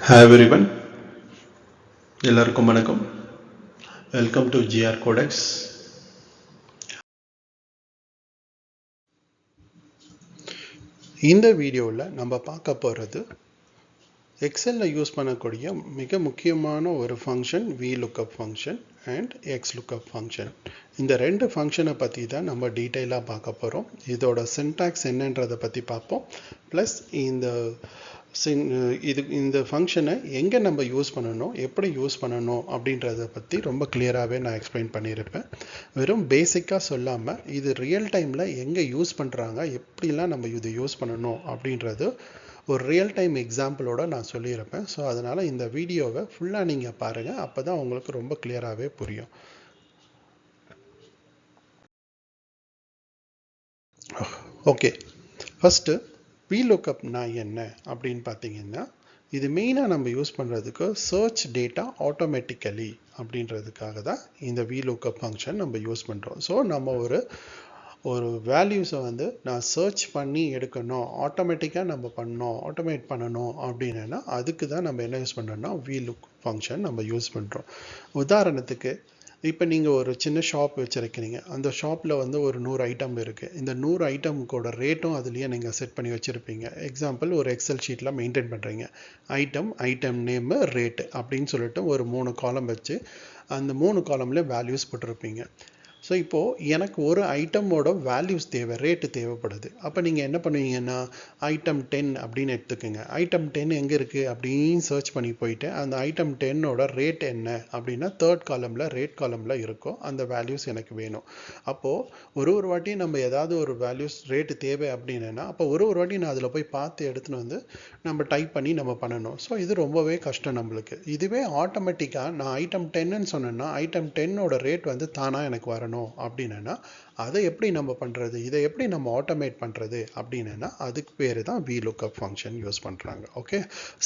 Hi everyone, எல்லாருக்கும் வணக்கம். Welcome to GR Codex. இந்த வீடியோவில் நம்ம பார்க்க போகிறது எக்ஸலில் யூஸ் பண்ணக்கூடிய மிக முக்கியமான ஒரு function VLOOKUP function and XLOOKUP function. இந்த ரெண்டு ஃபங்க்ஷனை பற்றி தான் நம்ம டீட்டெயிலாக பார்க்க போகிறோம். இதோட சின்டாக்ஸ் என்னன்றதை பற்றி பார்ப்போம். ப்ளஸ் இந்த ஃபங்க்ஷனை எங்கே நம்ம யூஸ் பண்ணணும், எப்படி யூஸ் பண்ணணும் அப்படின்றத பற்றி ரொம்ப கிளியராகவே நான் எக்ஸ்பிளைன் பண்ணியிருப்பேன். வெறும் பேசிக்காக சொல்லாமல் இது ரியல் டைமில் எங்கே யூஸ் பண்ணுறாங்க, எப்படிலாம் நம்ம இது யூஸ் பண்ணணும் அப்படின்றது ஒரு ரியல் டைம் எக்ஸாம்பிளோட நான் சொல்லியிருப்பேன். ஸோ அதனால் இந்த வீடியோவை ஃபுல்லாக நீங்கள் பாருங்கள், அப்போ தான் உங்களுக்கு ரொம்ப கிளியராகவே புரியும். ஓகே, ஃபஸ்ட்டு VLOOKUPனா என்ன அப்படின்னு பார்த்தீங்கன்னா, இது மெயினாக நம்ம யூஸ் பண்ணுறதுக்கு சர்ச் டேட்டா ஆட்டோமேட்டிக்கலி அப்படின்றதுக்காக தான் இந்த VLOOKUP ஃபங்க்ஷன் நம்ம யூஸ் பண்ணுறோம். ஸோ நம்ம ஒரு வேல்யூஸை நான் சர்ச் பண்ணி எடுக்கணும், ஆட்டோமேட்டிக்காக நம்ம ஆட்டோமேட் பண்ணணும் அப்படின்னா அதுக்கு தான் நம்ம என்ன யூஸ் பண்ணுறோம்னா VLOOKUP ஃபங்க்ஷன் நம்ம யூஸ் பண்ணுறோம். உதாரணத்துக்கு இப்போ நீங்கள் ஒரு சின்ன ஷாப் வச்சுருக்கிறீங்க, அந்த ஷாப்பில் ஒரு 100 ஐட்டம் இருக்குது. இந்த 100 ஐட்டமுக்கோட ரேட்டும் அதுலேயே நீங்கள் செட் பண்ணி வச்சுருப்பீங்க. எக்ஸாம்பிள் ஒரு எக்ஸல் ஷீட்டில் மெயின்டைன் பண்ணுறீங்க. ஐட்டம் நேமு ரேட்டு அப்படின்னு சொல்லிட்டு ஒரு 3 காலம் வச்சு அந்த 3 காலம்லேயும் வேல்யூஸ் போட்டிருப்பீங்க. ஸோ இப்போது எனக்கு ஒரு ஐட்டமோட வேல்யூஸ் ரேட்டு தேவைப்படுது. அப்போ நீங்கள் என்ன பண்ணுவீங்கன்னா ஐட்டம் 10 அப்படின்னு எடுத்துக்கோங்க. ஐட்டம் 10 எங்கே இருக்குது அப்படின்னு சர்ச் பண்ணி போயிட்டு அந்த ஐட்டம் 10ஓட ரேட் என்ன அப்படின்னா தேர்ட் காலமில் ரேட் காலமில் இருக்கும். அந்த வேல்யூஸ் எனக்கு வேணும். அப்போது ஒரு வாட்டி நம்ம ஏதாவது ஒரு வேல்யூஸ் ரேட்டு தேவை அப்படின்னா அப்போ ஒரு வாட்டி நான் அதில் போய் பார்த்து எடுத்துன்னு நம்ம டைப் பண்ணி நம்ம பண்ணணும். ஸோ இது ரொம்பவே கஷ்டம் நம்மளுக்கு. இதுவே ஆட்டோமேட்டிக்காக நான் ஐட்டம் 10ன்னு சொன்னேன்னா ஐட்டம் 10ஓட ரேட் தானாக எனக்கு வரணும் அப்படின்னா அதை எப்படி நம்ம பண்ணுறது, இதை எப்படி நம்ம ஆட்டோமேட் பண்ணுறது அப்படின்னா அதுக்கு பேர் தான் VLOOKUP ஃபங்க்ஷன் யூஸ் பண்ணுறாங்க. Okay,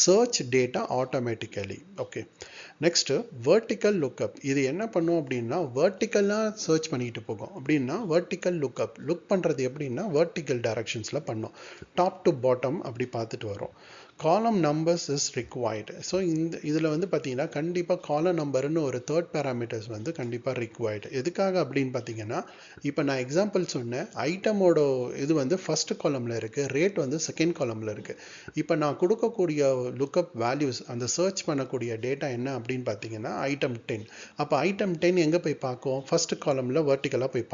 search data automatically. Okay, next vertical lookup. இது என்ன பண்ணும் அப்படின்னா வெர்டிக்கலாக சர்ச் பண்ணிட்டு போகும். அப்படின்னா வெர்டிக்கல் லுக் பண்ணுறது எப்படின்னா வெர்டிக்கல் டைரக்ஷன்ஸில் பண்ணும். டாப் டு பாட்டம் அப்படி பார்த்துட்டு வரும். காலம் நம்பர்ஸ் இஸ் ரிக்வயர்டு. ஸோ இதில் பார்த்தீங்கன்னா கண்டிப்பாக காலம் நம்பர்னு ஒரு தேர்ட் பேராமீட்டர்ஸ் கண்டிப்பாக ரிக்வயர்டு. எதுக்காக அப்படின்னு பார்த்தீங்கன்னா இப்போ நான் எக்ஸாம்பிள் சொன்னேன், ஐட்டமோட இது ஃபர்ஸ்ட் காலமில் இருக்குது, ரேட் செகண்ட் காலமில் இருக்குது. இப்போ நான் கொடுக்கக்கூடிய லுக்கப் வேல்யூஸ் அந்த சர்ச் பண்ணக்கூடிய டேட்டா என்ன அப்படின்னு பார்த்தீங்கன்னா ஐட்டம் 10. அப்போ ஐட்டம் 10 எங்கே போய் பார்க்கும், ஃபர்ஸ்ட் காலமில் வெர்டிக்கலாக போய்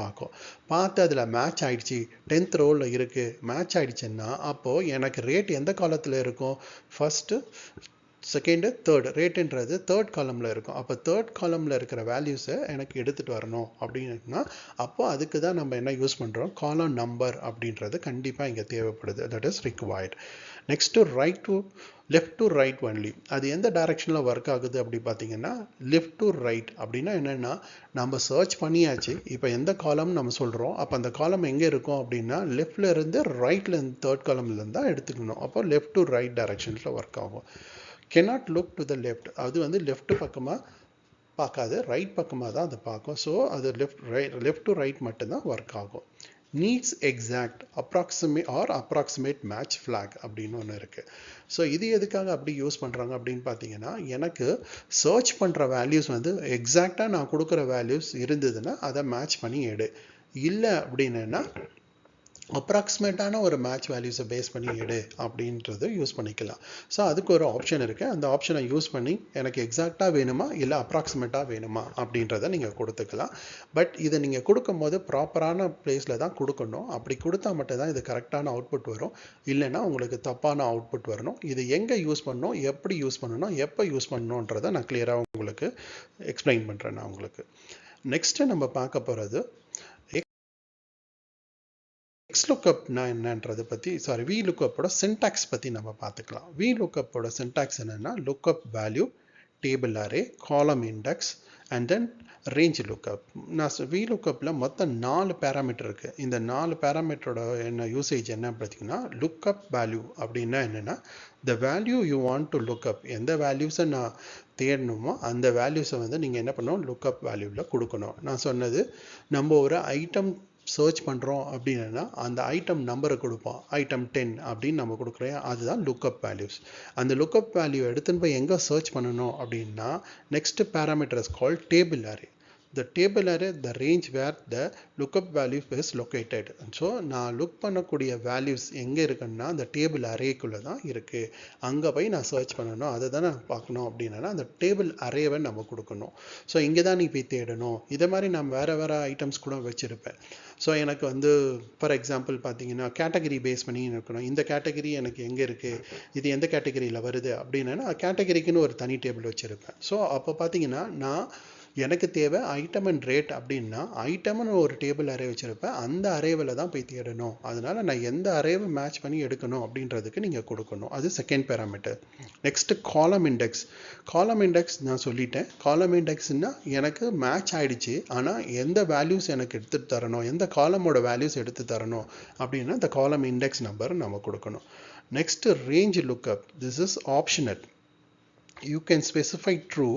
பார்த்து அதில் மேட்ச் ஆயிடுச்சு, 10th ரோவில் இருக்குது, மேட்ச் ஆயிடுச்சுன்னா அப்போது எனக்கு ரேட் எந்த காலத்தில் இருக்கும், ஃபர்ஸ்ட்டு செகண்டு தேர்டு. ரேட்டுன்றது தேர்ட் காலமில் இருக்கும். அப்போ தேர்ட் காலமில் இருக்கிற வேல்யூஸை எனக்கு எடுத்துகிட்டு வரணும் அப்படின்னா அப்போ அதுக்கு தான் நம்ம என்ன யூஸ் பண்ணுறோம், காலம் நம்பர் அப்படின்றது கண்டிப்பாக இங்கே தேவைப்படுது. That is required. Next left to right only. அது எந்த டைரக்ஷனில் ஒர்க் ஆகுது அப்படி பார்த்தீங்கன்னா லெஃப்ட் டு ரைட் அப்படின்னா என்னென்னா நம்ம சர்ச் பண்ணியாச்சு, இப்போ எந்த காலம் நம்ம சொல்கிறோம், அப்போ அந்த காலம் எங்கே இருக்கும் அப்படின்னா லெஃப்டில் இருந்து ரைட்டில் இருந்து தேர்ட் காலம்லேருந்து தான் எடுத்துக்கணும். அப்போ லெஃப்ட் டு ரைட் டைரக்ஷன்ஸில் ஒர்க் ஆகும். cannot look to the left. அது லெஃப்ட் பக்கமாக பார்க்காது, ரைட் பக்கமாக தான் அதை பார்க்கும். ஸோ அது லெஃப்ட் டு ரைட் மட்டும்தான் ஒர்க் ஆகும். Needs exact approximate match flag அப்படின்னு ஒன்று இருக்குது. ஸோ இது எதுக்காக அப்படி யூஸ் பண்ணுறாங்க அப்படின்னு பார்த்தீங்கன்னா எனக்கு சர்ச் பண்ணுற வேல்யூஸ் எக்ஸாக்டாக நான் கொடுக்குற வேல்யூஸ் இருந்ததுன்னா அதை மேட்ச் பண்ணி எடு, இல்லை அப்படின்னா அப்ராக்சிமேட்டான ஒரு மேட்ச் வேல்யூஸை பேஸ் பண்ணி எடு அப்படின்றது யூஸ் பண்ணிக்கலாம். ஸோ அதுக்கு ஒரு ஆப்ஷன் இருக்குது. அந்த ஆப்ஷனை யூஸ் பண்ணி எனக்கு எக்ஸாக்டாக வேணுமா இல்லை அப்ராக்சிமேட்டாக வேணுமா அப்படின்றத நீங்கள் கொடுத்துக்கலாம். பட் இதை நீங்கள் கொடுக்கும் போது ப்ராப்பரான பிளேஸில் தான் கொடுக்கணும். அப்படி கொடுத்தா மட்டும்தான் இது கரெக்டான அவுட்புட் வரும், இல்லைன்னா உங்களுக்கு தப்பான அவுட்புட் வரணும். இது எங்கே யூஸ் பண்ணணும், எப்படி யூஸ் பண்ணணும், எப்போ யூஸ் பண்ணணுன்றதை நான் கிளியராக உங்களுக்கு எக்ஸ்பிளைன் பண்ணுறேன். நான் உங்களுக்கு நெக்ஸ்ட்டு நம்ம பார்க்க போகிறது XLOOKUPனா என்னன்றதை பற்றி VLOOKUPோட சின்டாக்ஸ் பற்றி நம்ம பார்த்துக்கலாம். VLOOKUPோட சின்டாக்ஸ் என்னென்னா லுக்கப் வேல்யூ, டேபிள் அரே, காலம் index and then range lookup. நான் VLOOKUPல மொத்தம் 4 பேராமீட்டர் இருக்குது. இந்த 4 பேராமீட்டரோட யூசேஜ் என்ன பார்த்தீங்கன்னா லுக்கப் வேல்யூ அப்படின்னா என்னென்னா the value you want to look up. எந்த வேல்யூஸை நான் தேடணுமோ அந்த வேல்யூஸை நீங்கள் என்ன பண்ணணும் லுக்கப் வேல்யூவில் கொடுக்கணும். நான் சொன்னது நம்ம ஒரு ஐட்டம் சர்ச் பண்ணுறோம் அப்படின்னா அந்த ஐட்டம் நம்பரை கொடுப்போம். ஐட்டம் 10 அப்படின்னு நம்ம கொடுக்குறோம். அதுதான் லுக்அப் வேல்யூஸ். அந்த லுக்அப் வேல்யூ எடுத்துன்னு போய் எங்கே சர்ச் பண்ணணும் அப்படின்னா next parameter is called table array. The table array, the range where the lookup value is located. So நான் லுக் பண்ணக்கூடிய வேல்யூஸ் எங்கே இருக்குன்னா அந்த டேபிள் அரேக்குள்ளே தான் இருக்குது. அங்கே போய் நான் சர்ச் பண்ணணும், அதை தான் நான் பார்க்கணும் அப்படின்னா அந்த டேபிள் அரேவை நம்ம கொடுக்கணும். ஸோ இங்கே தான் நீ போய் தேடணும். இதை மாதிரி நான் வேறு ஐட்டம்ஸ் கூட வச்சுருப்பேன். ஸோ எனக்கு வந்து ஃபார் எக்ஸாம்பிள் பார்த்தீங்கன்னா கேட்டகரி பேஸ் பண்ணி இருக்கணும். இந்த கேட்டகரி எனக்கு எங்கே இருக்குது, இது எந்த கேட்டகரியில் வருது அப்படின்னா கேட்டகரிக்குன்னு ஒரு தனி டேபிள் வச்சுருப்பேன். ஸோ அப்போ பார்த்தீங்கன்னா நான் எனக்கு தேவை ஐட்டம் அண்ட் ரேட் அப்படின்னா ஐட்டம்னு ஒரு டேபிள் அரே வச்சுருப்பேன். அந்த அரேவில் தான் போய் தேடணும். அதனால் நான் எந்த அரேவை மேட்ச் பண்ணி எடுக்கணும் அப்படின்றதுக்கு நீங்கள் கொடுக்கணும். அது செகண்ட் பேராமீட்டர். நெக்ஸ்ட்டு காலம் இண்டெக்ஸ். காலம் இண்டெக்ஸ் நான் சொல்லிட்டேன். காலம் இண்டெக்ஸ்னால் எனக்கு மேட்ச் ஆகிடுச்சு, ஆனால் எந்த வேல்யூஸ் எனக்கு எடுத்துகிட்டு தரணும், எந்த காலமோட வேல்யூஸ் எடுத்து தரணும் அப்படின்னா இந்த காலம் இண்டெக்ஸ் நம்பர் நம்ம கொடுக்கணும். Next range lookup. This is optional. You can specify true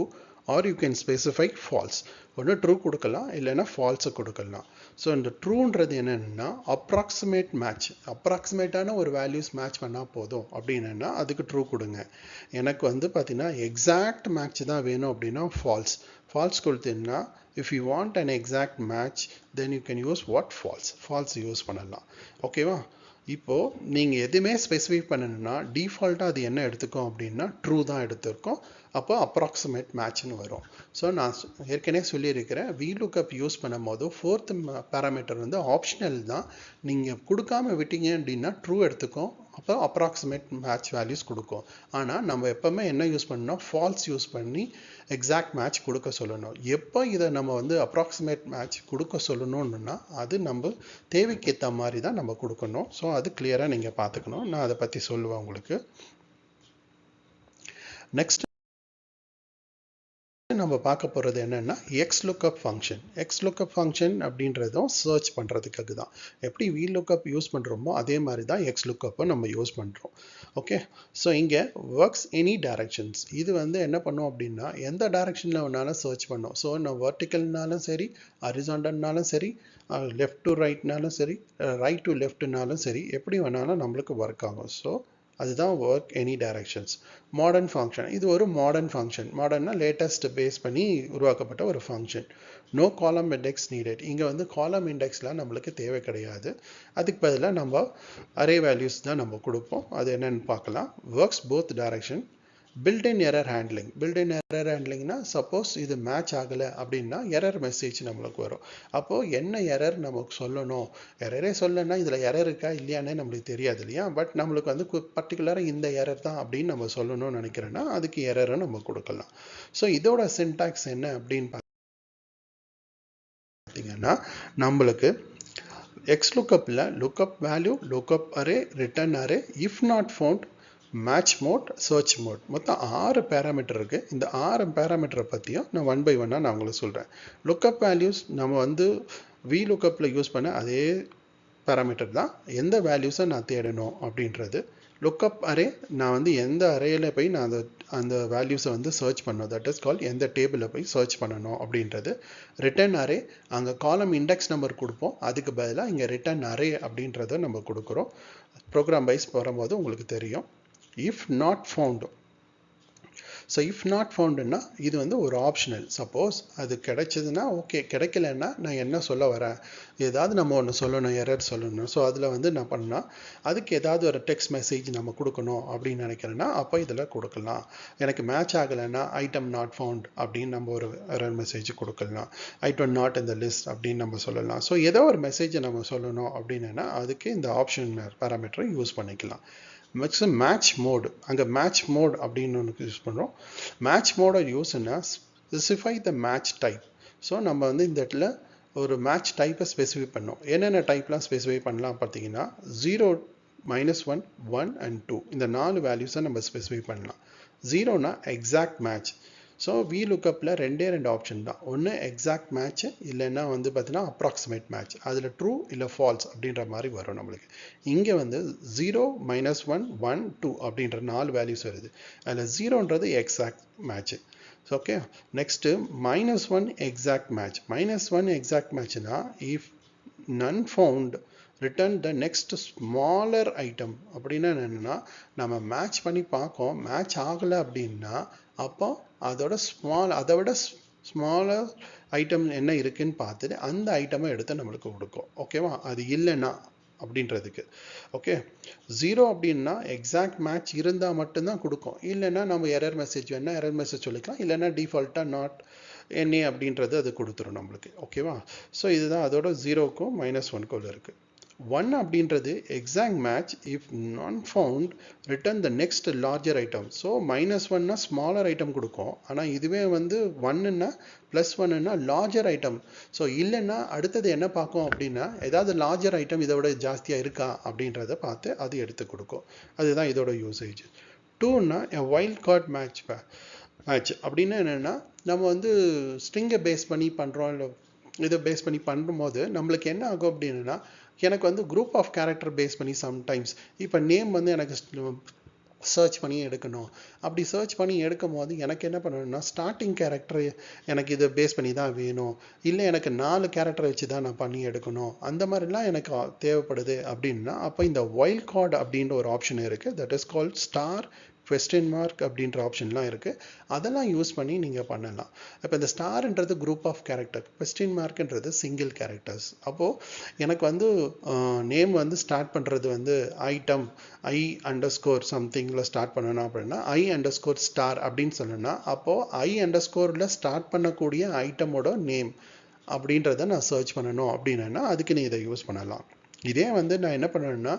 or you can specify false. ஒன்று ட்ரூ கொடுக்கலாம், இல்லைன்னா ஃபால்ஸை கொடுக்கலாம். ஸோ இந்த ட்ரூன்றது என்னென்னா அப்ராக்சிமேட் மேட்ச். அப்ராக்சிமேட்டான ஒரு வேல்யூஸ் மேட்ச் பண்ணால் போதும் அப்படின்னா அதுக்கு ட்ரூ கொடுங்க. எனக்கு வந்து பார்த்தீங்கன்னா எக்ஸாக்ட் மேட்ச் தான் வேணும் அப்படின்னா ஃபால்ஸ். ஃபால்ஸ் கொடுத்தீங்கன்னா if you want an exact match then you can use what false use பண்ணலாம். ஓகேவா? இப்போது நீங்கள் எதுவுமே ஸ்பெசிஃபை பண்ணணும்னா டிஃபால்ட்டாக அது என்ன எடுத்துக்கும் அப்படின்னா ட்ரூ தான் எடுத்துருக்கோம். அப்போ அப்ராக்சிமேட் மேட்ச்னு வரும். ஸோ நான் ஏற்கனவே சொல்லியிருக்கிறேன், VLOOKUP யூஸ் பண்ணும் போது ஃபோர்த் பேராமீட்டர் வந்து ஆப்ஷனல் தான். நீங்கள் கொடுக்காம விட்டீங்க அப்படின்னா ட்ரூ எடுத்துக்கும், அப்போ அப்ராக்சிமேட் மேட்ச் வேல்யூஸ் கொடுக்கும். ஆனால் நம்ம எப்போவுமே என்ன யூஸ் பண்ணணும், ஃபால்ஸ் யூஸ் பண்ணி எக்ஸாக்ட் மேட்ச் கொடுக்க சொல்லணும். எப்போ இதை நம்ம வந்து அப்ராக்சிமேட் மேட்ச் கொடுக்க சொல்லணும்னா அது நம்ம தேவைக்கு ஏற்ற மாதிரி தான் நம்ம கொடுக்கணும். ஸோ அது கிளியராக நீங்கள் பார்த்துக்கணும். நான் அதை பற்றி சொல்லுவேன் உங்களுக்கு. நெக்ஸ்ட் நம்ம பார்க்க போகிறது என்னென்னா XLOOKUP ஃபங்க்ஷன். XLOOKUP ஃபங்க்ஷன் அப்படின்றதும் சர்ச் பண்ணுறதுக்காக தான். எப்படி VLOOKUP யூஸ் பண்ணுறோமோ அதே மாதிரி தான் XLOOKUP நம்ம யூஸ் பண்ணுறோம். ஓகே, ஸோ இங்கே ஒர்க்ஸ் எனி டைரக்ஷன்ஸ். இது வந்து என்ன பண்ணோம் அப்படின்னா எந்த டைரக்ஷனில் வேணாலும் சர்ச் பண்ணோம். ஸோ நான் வெர்டிக்கல்னாலும் சரி, ஹரிசாண்டல்னாலும் சரி, லெஃப்ட் டு ரைட்னாலும் சரி, ரைட் டு லெஃப்ட்னாலும் சரி, எப்படி வேணாலும் நம்மளுக்கு ஒர்க் ஆகும். ஸோ அதுதான் work any directions. Modern function. இது ஒரு மாடர்ன் ஃபங்க்ஷன். மாடர்னா லேட்டஸ்ட் பேஸ் பண்ணி உருவாக்கப்பட்ட ஒரு ஃபங்க்ஷன். நோ காலம் இண்டெக்ஸ் நீடட். இங்கே வந்து காலம் இண்டெக்ஸ்லாம் நம்மளுக்கு தேவை கிடையாது. அதுக்கு பதிலாக நம்ம அரே வேல்யூஸ் தான் நம்ம கொடுப்போம். அது என்னென்னு பார்க்கலாம். Works both direction. built-in error handling. built-in error handlingனா சப்போஸ் இது மேட்ச் ஆகலை அப்படின்னா எரர் மெசேஜ் நம்மளுக்கு வரும். அப்போது என்ன எரர் நமக்கு சொல்லணும், எரரே சொல்லணும்னா இதில் எரர் இருக்கா இல்லையானே நம்மளுக்கு தெரியாது இல்லையா. பட் நம்மளுக்கு வந்து பர்டிகுலராக இந்த எரர் தான் அப்படின்னு நம்ம சொல்லணும்னு நினைக்கிறேன்னா அதுக்கு எரரை நம்ம கொடுக்கலாம். ஸோ இதோட சின்டாக்ஸ் என்ன அப்படின்னு பார்த்தீங்கன்னா நம்மளுக்கு XLOOKUPல lookup value, lookup array, return array, if not found, match mode, search mode, மொத்தம் 6 பேராமீட்டர் இருக்குது. இந்த 6 பேராமீட்டரை பற்றியும் நான் 1 by 1 நான் உங்களுக்கு சொல்கிறேன். லுக்அப் வேல்யூஸ் நம்ம வந்து VLOOKUPல யூஸ் பண்ண அதே பேராமீட்டர் தான். எந்த வேல்யூஸை நான் தேடணும் அப்படின்றது. லுக்அப் அரே நான் வந்து எந்த அரேயில் போய் நான் அந்த வேல்யூஸை வந்து சர்ச் பண்ணணும், தட் இஸ் கால் எந்த டேபிளில் போய் சர்ச் பண்ணணும் அப்படின்றது. ரிட்டர்ன் அரே அங்கே காலம் இண்டெக்ஸ் நம்பர் கொடுப்போம், அதுக்கு பதிலாக இங்கே ரிட்டர்ன் அரே அப்படின்றத நம்ம கொடுக்குறோம். ப்ரோக்ராம் வைஸ் வரும்போது உங்களுக்கு தெரியும். If not found. So if not ஃபவுண்டுன்னா இது வந்து ஒரு ஆப்ஷனல். சப்போஸ் அது கிடைச்சதுன்னா ஓகே, கிடைக்கலன்னா நான் என்ன சொல்ல வரேன், ஏதாவது நம்ம ஒன்று சொல்லணும், எரர் சொல்லணும். ஸோ அதில் வந்து நான் பண்ணால் அதுக்கு ஏதாவது ஒரு டெக்ஸ்ட் மெசேஜ் நம்ம கொடுக்கணும் அப்படின்னு நினைக்கிறேன்னா அப்போ இதில் கொடுக்கலாம். எனக்கு மேட்ச் ஆகலைன்னா ஐட்டம் நாட் ஃபவுண்ட் அப்படின்னு நம்ம ஒரு எரர் மெசேஜ் கொடுக்கலாம். ஐட்டம் நாட் இந்த லிஸ்ட் அப்படின்னு நம்ம சொல்லலாம். ஸோ ஏதோ ஒரு மெசேஜை நம்ம சொல்லணும் அப்படின்னா அதுக்கு இந்த ஆப்ஷன் பேராமீட்டரை யூஸ் பண்ணிக்கலாம். Next match mode. அங்கே மேட்ச் மோட் அப்படின்னு ஒன்று யூஸ் பண்ணுறோம். மேட்ச் மோடை யூஸ்னா specify the match type. So நம்ம வந்து இந்த இடத்துல ஒரு மேட்ச் டைப்பை ஸ்பெசிஃபை பண்ணோம். என்னென்ன டைப்லாம் ஸ்பெசிஃபை பண்ணலாம் பார்த்தீங்கன்னா 0, -1, 1 and 2 இந்த 4 வேல்யூஸை நம்ம ஸ்பெசிஃபை பண்ணலாம். 0னா எக்ஸாக்ட் மேட்ச். ஸோ VLOOKUPல 2 ஆப்ஷன் தான். ஒன்று எக்ஸாக்ட் மேட்ச்சு, இல்லைன்னா வந்து பார்த்தீங்கன்னா அப்ராக்சிமேட் மேட்ச். அதில் ட்ரூ இல்லை ஃபால்ஸ் அப்படின்ற மாதிரி வரும் நம்மளுக்கு. இங்கே வந்து 0, -1, 1, 2 அப்படின்ற 4 வேல்யூஸ் வருது. அதில் 0ன்றது exact match. Okay, next -1 exact match. -1 exact மேட்ச்னா if none found return the next smaller item. அப்படின்னா என்னன்னா நம்ம மேட்ச் பண்ணி பார்க்கோம், மேட்ச் ஆகலை அப்படின்னா அப்போ அதை விட ஸ்மாலர் ஐட்டம் என்ன இருக்குன்னு பார்த்துட்டு அந்த ஐட்டமை எடுத்து நம்மளுக்கு கொடுக்கும். ஓகேவா? அது இல்லைன்னா அப்படின்றதுக்கு. ஓகே, 0 அப்படின்னா எக்ஸாக்ட் மேட்ச் இருந்தால் மட்டும்தான் கொடுக்கும். இல்லைன்னா நம்ம எரர் மெசேஜ் வேணா எரர் மெசேஜ் சொல்லிக்கலாம், இல்லைன்னா டிஃபால்ட்டாக நாட் NA அப்படின்றது அது கொடுத்துரும் நம்மளுக்கு. ஓகேவா? ஸோ இதுதான் அதோட 0க்கும் -1க்கும் இருக்கு. 1 அப்படின்றது exact match if non found return the next larger item. So -1னா ஸ்மாலர் ஐட்டம் கொடுக்கும், ஆனால் இதுவே வந்து 1ன்னா +1ன்னா லார்ஜர் ஐட்டம். ஸோ இல்லைன்னா அடுத்தது என்ன பார்க்கும் அப்படின்னா ஏதாவது லார்ஜர் ஐட்டம் இதை விட ஜாஸ்தியாக இருக்கா அப்படின்றத பார்த்து அது எடுத்து கொடுக்கும். அதுதான் இதோட யூசேஜ். 2ன்னா வைல்ட் கார்ட் மேட்ச் அப்படின்னா என்னென்னா நம்ம வந்து ஸ்ட்ரிங்கை பேஸ் பண்ணி பண்ணுறோம், இல்லை இதை பேஸ் பண்ணி பண்ணும்போது நம்மளுக்கு என்ன ஆகும் அப்படின்னா எனக்கு வந்து குரூப் ஆஃப் கேரக்டர் பேஸ் பண்ணி சம்டைம்ஸ் இப்போ நேம் வந்து எனக்கு சர்ச் பண்ணி எடுக்கணும். அப்படி சர்ச் பண்ணி எடுக்கும் போது எனக்கு என்ன பண்ணணும்னா ஸ்டார்டிங் கேரக்டர் எனக்கு இதை பேஸ் பண்ணி தான் வேணும், இல்லை எனக்கு 4 கேரக்டர் வச்சு தான் நான் பண்ணி எடுக்கணும், அந்த மாதிரிலாம் எனக்கு தேவைப்படுது அப்படின்னா அப்போ இந்த வைல்ட் கார்டு அப்படின்ற ஒரு ஆப்ஷன் இருக்குது. That is called star question mark அப்படின்ற ஆப்ஷன்லாம் இருக்குது. அதெல்லாம் யூஸ் பண்ணி நீங்கள் பண்ணலாம். இப்போ இந்த ஸ்டார்ன்றது குரூப் ஆஃப் கேரக்டர், question markன்றது சிங்கிள் கேரக்டர்ஸ். அப்போது எனக்கு வந்து நேம் வந்து ஸ்டார்ட் பண்ணுறது வந்து ஐட்டம் I_ சம்திங்கில் ஸ்டார்ட் பண்ணணும் அப்படின்னா I_ ஸ்டார் அப்படின்னு சொன்னேன்னா அப்போது I_ ஸ்டார்ட் பண்ணக்கூடிய ஐட்டமோட நேம் அப்படின்றத நான் சர்ச் பண்ணணும் அப்படின்னா அதுக்கு நீ இதை யூஸ் பண்ணலாம். இதே வந்து நான் என்ன பண்ணணும்னா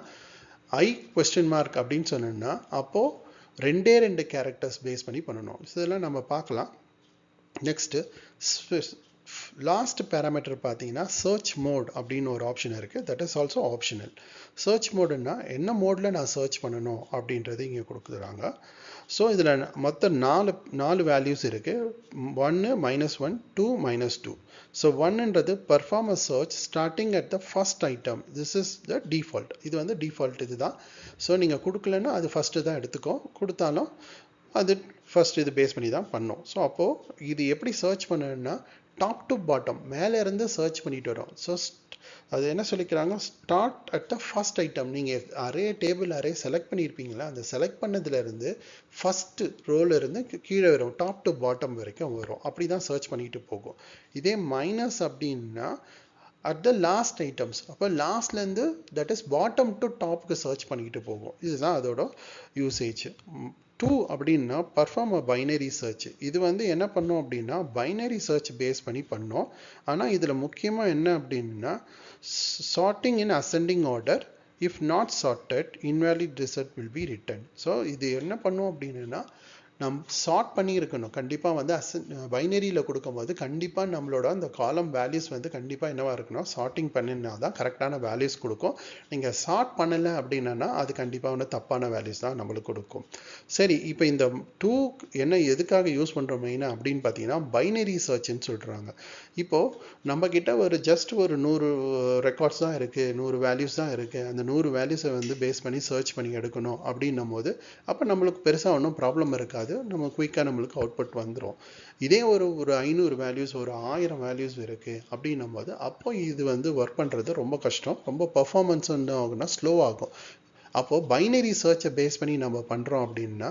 I question mark அப்படின்னு சொன்னேன்னா அப்போது 2 கேரக்டர்ஸ் பேஸ் பண்ணி பண்ணணும். இதெல்லாம் நம்ம பார்க்கலாம். நெக்ஸ்ட்டு லாஸ்ட் பேராமீட்டர் பார்த்தீங்கன்னா சர்ச் மோட் அப்படின்னு ஒரு ஆப்ஷன் இருக்குது. That is also optional. Search மோடுன்னா என்ன மோடில் நான் சர்ச் பண்ணணும் அப்படின்றது இங்கே கொடுக்குறாங்க. ஸோ இதில் மொத்தம் 4 வேல்யூஸ் இருக்குது. 1 -1 2 -2. ஸோ 1ன்றது perform a search starting at the first item. This is the default. இது வந்து டிஃபால்ட் இதுதான். ஸோ நீங்கள் கொடுக்கலன்னா அது ஃபஸ்ட்டு தான் எடுத்துக்கோ, கொடுத்தாலும் அது ஃபர்ஸ்ட் இது பேஸ் பண்ணி தான் பண்ணோம். ஸோ அப்போது இது எப்படி சர்ச் பண்ணணும்னா டாப் டு பாட்டம் மேலே இருந்து சர்ச் பண்ணிட்டு வரோம். ஸோ அது என்ன சொல்லிக்கிறாங்க, start at the first item. நீங்கள் டேபிள் அரே செலக்ட் பண்ணியிருப்பீங்களா, அந்த செலக்ட் பண்ணதுலேருந்து ஃபஸ்ட்டு ரோல இருந்து கீழே வரும், டாப் டு பாட்டம் வரைக்கும் வரும். அப்படி தான் சர்ச் பண்ணிட்டு போகும். இதே மைனஸ் அப்படின்னா அட் த லாஸ்ட் ஐட்டம்ஸ், அப்போ லாஸ்ட்லேருந்து தட் இஸ் பாட்டம் டு டாப்புக்கு சர்ச் பண்ணிக்கிட்டு போகும். இதுதான் அதோட யூசேஜ். 2 அப்படின்னா பர்ஃபார்ம் அ பைனரி சர்ச். இது வந்து என்ன பண்ணோம் அப்படின்னா பைனரி சர்ச் பேஸ் பண்ணி பண்ணோம். ஆனால் இதில் முக்கியமாக என்ன அப்படின்னா sorting in ascending order. If not sorted invalid result will be return. So இது என்ன பண்ணோம் அப்படின்னா நம்ம சார்ட் பண்ணி இருக்கணும். கண்டிப்பாக வந்து பைனரியில் கொடுக்கும்போது கண்டிப்பாக நம்மளோட அந்த காலம் வேல்யூஸ் வந்து கண்டிப்பாக என்னவா இருக்கணும், சார்ட்டிங் பண்ணினா தான் கரெக்டான வேல்யூஸ் கொடுக்கும். நீங்கள் சார்ட் பண்ணலை அப்படின்னா அது கண்டிப்பாக வந்து தப்பான வேல்யூஸ் தான் நம்மளுக்கு கொடுக்கும். சரி, இப்போ இந்த 2 என்ன எதுக்காக யூஸ் பண்ணுறோம் மெயினாக அப்படின்னு பார்த்தீங்கன்னா பைனரி சர்ச்ன்னு சொல்கிறாங்க. இப்போது நம்மக்கிட்ட ஒரு ஜஸ்ட் ஒரு 100 ரெக்கார்ட்ஸ் தான் இருக்குது, 100 வேல்யூஸ் தான் இருக்குது. அந்த 100 வேல்யூஸை வந்து பேஸ் பண்ணி சர்ச் பண்ணி எடுக்கணும் அப்படின்னும் போது அப்போ நம்மளுக்கு பெருசாக ஒன்றும் ப்ராப்ளம் இருக்காது, நம்ம குயிக்காக நம்மளுக்கு அவுட்புட் வந்துடும். இதே ஒரு 500 வேல்யூஸ் ஒரு 1000 வேல்யூஸ் இருக்குது அப்படின்னும் போது அப்போ இது வந்து ஒர்க் பண்ணுறது ரொம்ப கஷ்டம், ரொம்ப பர்ஃபார்மன்ஸ் வந்து ஆகுனா ஸ்லோ ஆகும். அப்போது பைனரி சர்ச்சை பேஸ் பண்ணி நம்ம பண்ணுறோம் அப்படின்னா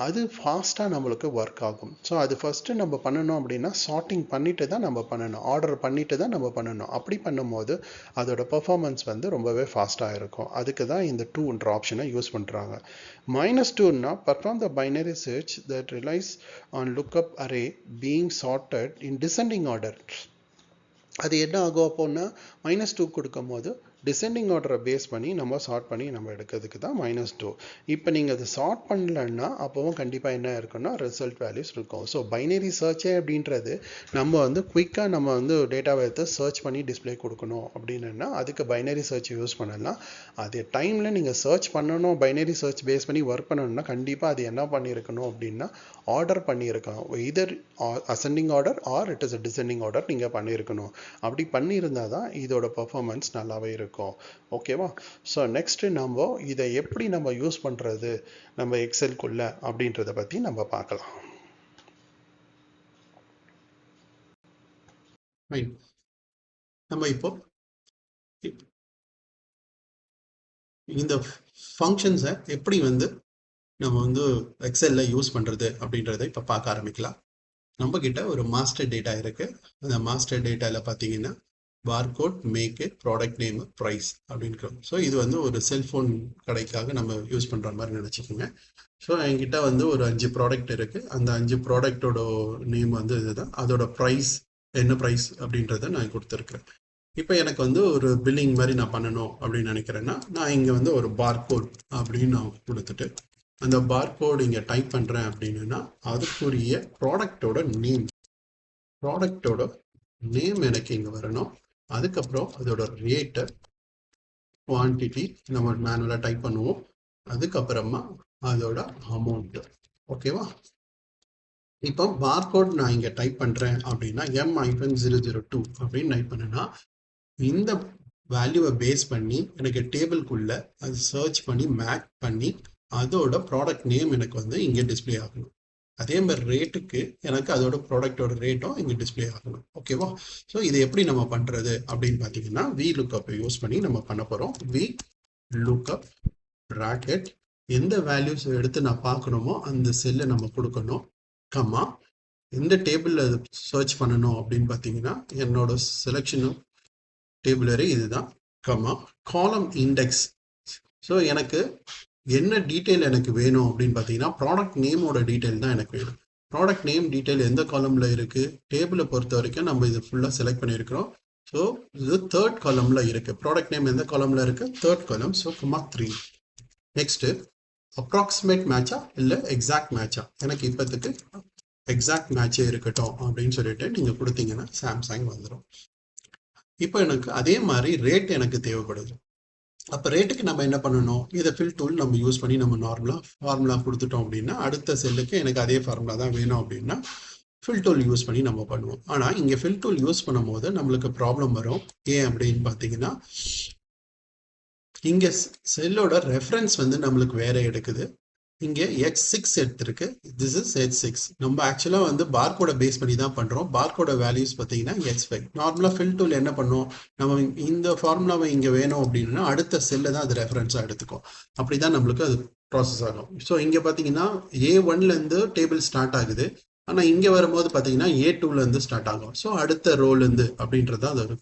அது ஃபாஸ்ட்டாக நம்மளுக்கு ஒர்க் ஆகும். ஸோ அது ஃபஸ்ட்டு நம்ம பண்ணணும் அப்படின்னா சார்ட்டிங் பண்ணிட்டு தான் நம்ம பண்ணணும், ஆர்டர் பண்ணிட்டு தான் நம்ம பண்ணணும். அப்படி பண்ணும்போது அதோட பெர்ஃபார்மன்ஸ் வந்து ரொம்பவே ஃபாஸ்ட்டாக இருக்கும். அதுக்கு தான் இந்த 2ன்ற ஆப்ஷனை யூஸ் பண்ணுறாங்க. -2ன்னா perform the binary search that relies on lookup array being sorted in descending order. அது என்ன ஆகும் அப்போன்னா -2 கொடுக்கும் போது டிசெண்டிங் ஆர்டரை பேஸ் பண்ணி நம்ம சார்ட் பண்ணி நம்ம எடுக்கிறதுக்கு தான் -2. இப்போ நீங்கள் அதை சார்ட் பண்ணலன்னா அப்போவும் கண்டிப்பாக என்ன இருக்குன்னா ரிசல்ட் வேல்யூஸ் இருக்கும். ஸோ பைனரி சர்ச்சே அப்படின்றது நம்ம வந்து குயிக்காக நம்ம வந்து டேட்டாவை எடுத்து சர்ச் பண்ணி டிஸ்பிளே கொடுக்கணும் அப்படின்னா அதுக்கு பைனரி சர்ச் யூஸ் பண்ணலாம். அதே டைமில் நீங்கள் சர்ச் பண்ணணும், பைனரி சர்ச் பேஸ் பண்ணி ஒர்க் பண்ணணும்னா கண்டிப்பாக அது என்ன பண்ணியிருக்கணும் அப்படின்னா ஆர்டர் பண்ணியிருக்கணும். இதர் ascending order R it is a descending order நீங்கள் பண்ணியிருக்கணும். அப்படி பண்ணியிருந்தால் தான் இதோட பர்ஃபார்மன்ஸ் நல்லாவே இருக்கும். ஓகேவா? ஸோ நெக்ஸ்ட் நம்ம இதை எப்படி நம்ம யூஸ் பண்ணுறது நம்ம எக்ஸெல்குள்ள அப்படின்றத பற்றி நம்ம பார்க்கலாம். நம்ம இப்போ இந்த ஃபங்க்ஷன்ஸை எப்படி வந்து நம்ம வந்து எக்ஸல்ல யூஸ் பண்றது அப்படின்றத இப்போ பார்க்க ஆரம்பிக்கலாம். நம்ம கிட்ட ஒரு மாஸ்டர் டேட்டா இருக்கு. அந்த மாஸ்டர் டேட்டால பார்த்தீங்கன்னா பார்கோட், மேக்கு, ப்ராடக்ட் நேம், ப்ரைஸ் அப்படின்னு. ஸோ இது வந்து ஒரு செல்ஃபோன் கடைக்காக நம்ம யூஸ் பண்ற மாதிரி நினைச்சுக்கோங்க. ஸோ என்கிட்ட வந்து ஒரு 5 ப்ராடக்ட் இருக்கு. அந்த 5 ப்ராடக்டோட நேம் வந்து இதுதான். அதோட ப்ரைஸ் என்ன ப்ரைஸ் அப்படின்றத நான் கொடுத்துருக்கேன். இப்போ எனக்கு வந்து ஒரு பில்லிங் மாதிரி நான் பண்ணணும் அப்படின்னு நினைக்கிறேன்னா நான் இங்கே வந்து ஒரு பார்கோட் அப்படின்னு நான் கொடுத்துட்டு அந்த பார்கோட் இங்கே டைப் பண்ணுறேன் அப்படின்னா அதுக்குரிய ப்ராடக்டோட நேம் எனக்கு இங்கே வரணும். அதுக்கப்புறம் அதோட ரேட்டு, குவான்டிட்டி நம்ம மேனுவலாக டைப் பண்ணுவோம். அதுக்கப்புறமா அதோட அமௌண்ட்டு. ஓகேவா? இப்போ பார்கோட் நான் இங்கே டைப் பண்ணுறேன் அப்படின்னா M-002 அப்படின்னு டைப் பண்ணேன்னா இந்த வேல்யூவை பேஸ் பண்ணி எனக்கு டேபிள்குள்ள அது சர்ச் பண்ணி மேட்ச் பண்ணி அதோட ப்ராடக்ட் நேம் எனக்கு வந்து இங்கே டிஸ்பிளே ஆகணும். அதே மாதிரி ரேட்டுக்கு எனக்கு அதோட ப்ராடக்டோட ரேட்டும் இங்கே டிஸ்பிளே ஆகணும். ஓகேவா? ஸோ இதை எப்படி நம்ம பண்ணுறது அப்படின்னு பார்த்தீங்கன்னா VLOOKUP யூஸ் பண்ணி நம்ம பண்ண போகிறோம். VLOOKUP ப்ராக்கெட் எந்த வேல்யூஸ் எடுத்து நான் பார்க்கணுமோ அந்த செல்லை நம்ம கொடுக்கணும். கம்மா எந்த டேபிளில் சர்ச் பண்ணணும் அப்படின்னு பார்த்தீங்கன்னா என்னோட செலெக்ஷனும் டேபிள் அரே இதுதான். கம்மா காலம் இண்டெக்ஸ். ஸோ எனக்கு என்ன டீட்டெயில் எனக்கு வேணும் அப்படின்னு பார்த்தீங்கன்னா ப்ராடக்ட் நேமோட டீட்டெயில் தான் எனக்கு வேணும். ப்ராடக்ட் நேம் டீட்டெயில் எந்த காலமில் இருக்குது? டேபிளை பொறுத்த வரைக்கும் நம்ம இது ஃபுல்லாக செலக்ட் பண்ணியிருக்கிறோம். ஸோ இது 3rd காலமில் இருக்குது. ப்ராடக்ட் நேம் எந்த காலமில் இருக்குது? 3rd காலம். ஸோ கம்மா 3. நெக்ஸ்ட்டு அப்ராக்சிமேட் மேட்சா இல்லை எக்ஸாக்ட் மேட்சா? எனக்கு இப்போத்துக்கு எக்ஸாக்ட் மேட்சே இருக்கட்டும் அப்படின்னு சொல்லிட்டு நீங்கள் கொடுத்தீங்கன்னா சாம்சங் வந்துடும். இப்போ எனக்கு அதே மாதிரி ரேட் எனக்கு தேவைப்படுது. அப்போ ரேட்டுக்கு நம்ம என்ன பண்ணணும்? இதை ஃபில் டூல் நம்ம யூஸ் பண்ணி நம்ம ஃபார்முலா கொடுத்துட்டோம் அப்படின்னா அடுத்த செல்லுக்கு எனக்கு அதே ஃபார்முலா தான் வேணும் அப்படின்னா ஃபில் டூல் யூஸ் பண்ணி நம்ம பண்ணுவோம். ஆனால் இங்கே ஃபில் டூல் யூஸ் பண்ணும்போது நம்மளுக்கு ப்ராப்ளம் வரும். ஏன் அப்படின்னு பார்த்தீங்கன்னா இங்கே செல்லோட ரெஃபரன்ஸ் வந்து நம்மளுக்கு வேற எடுக்குது. இங்கே X6 எடுத்திருக்கு. This is H6. நம்ம ஆக்சுவலாக வந்து பார்கோட பேஸ் பண்ணி தான் பண்ணுறோம். பார்கோட வேல்யூஸ் பார்த்தீங்கன்னா X5. நார்மலாக ஃபில் டூல் என்ன பண்ணும்? நம்ம இந்த ஃபார்முலாவை இங்கே வேணும் அப்படின்னா அடுத்த செல்லை தான் அது ரெஃபரன்ஸாக எடுத்துக்கும். அப்படி தான் நம்மளுக்கு அது ப்ராசஸ் ஆகும். ஸோ இங்கே பார்த்தீங்கன்னா A1லேருந்து டேபிள் ஸ்டார்ட் ஆகுது. ஆனால் இங்கே வரும்போது பார்த்தீங்கன்னா A2லேருந்து ஸ்டார்ட் ஆகும். ஸோ அடுத்த ரோலேருந்து அப்படின்றது தான் அது.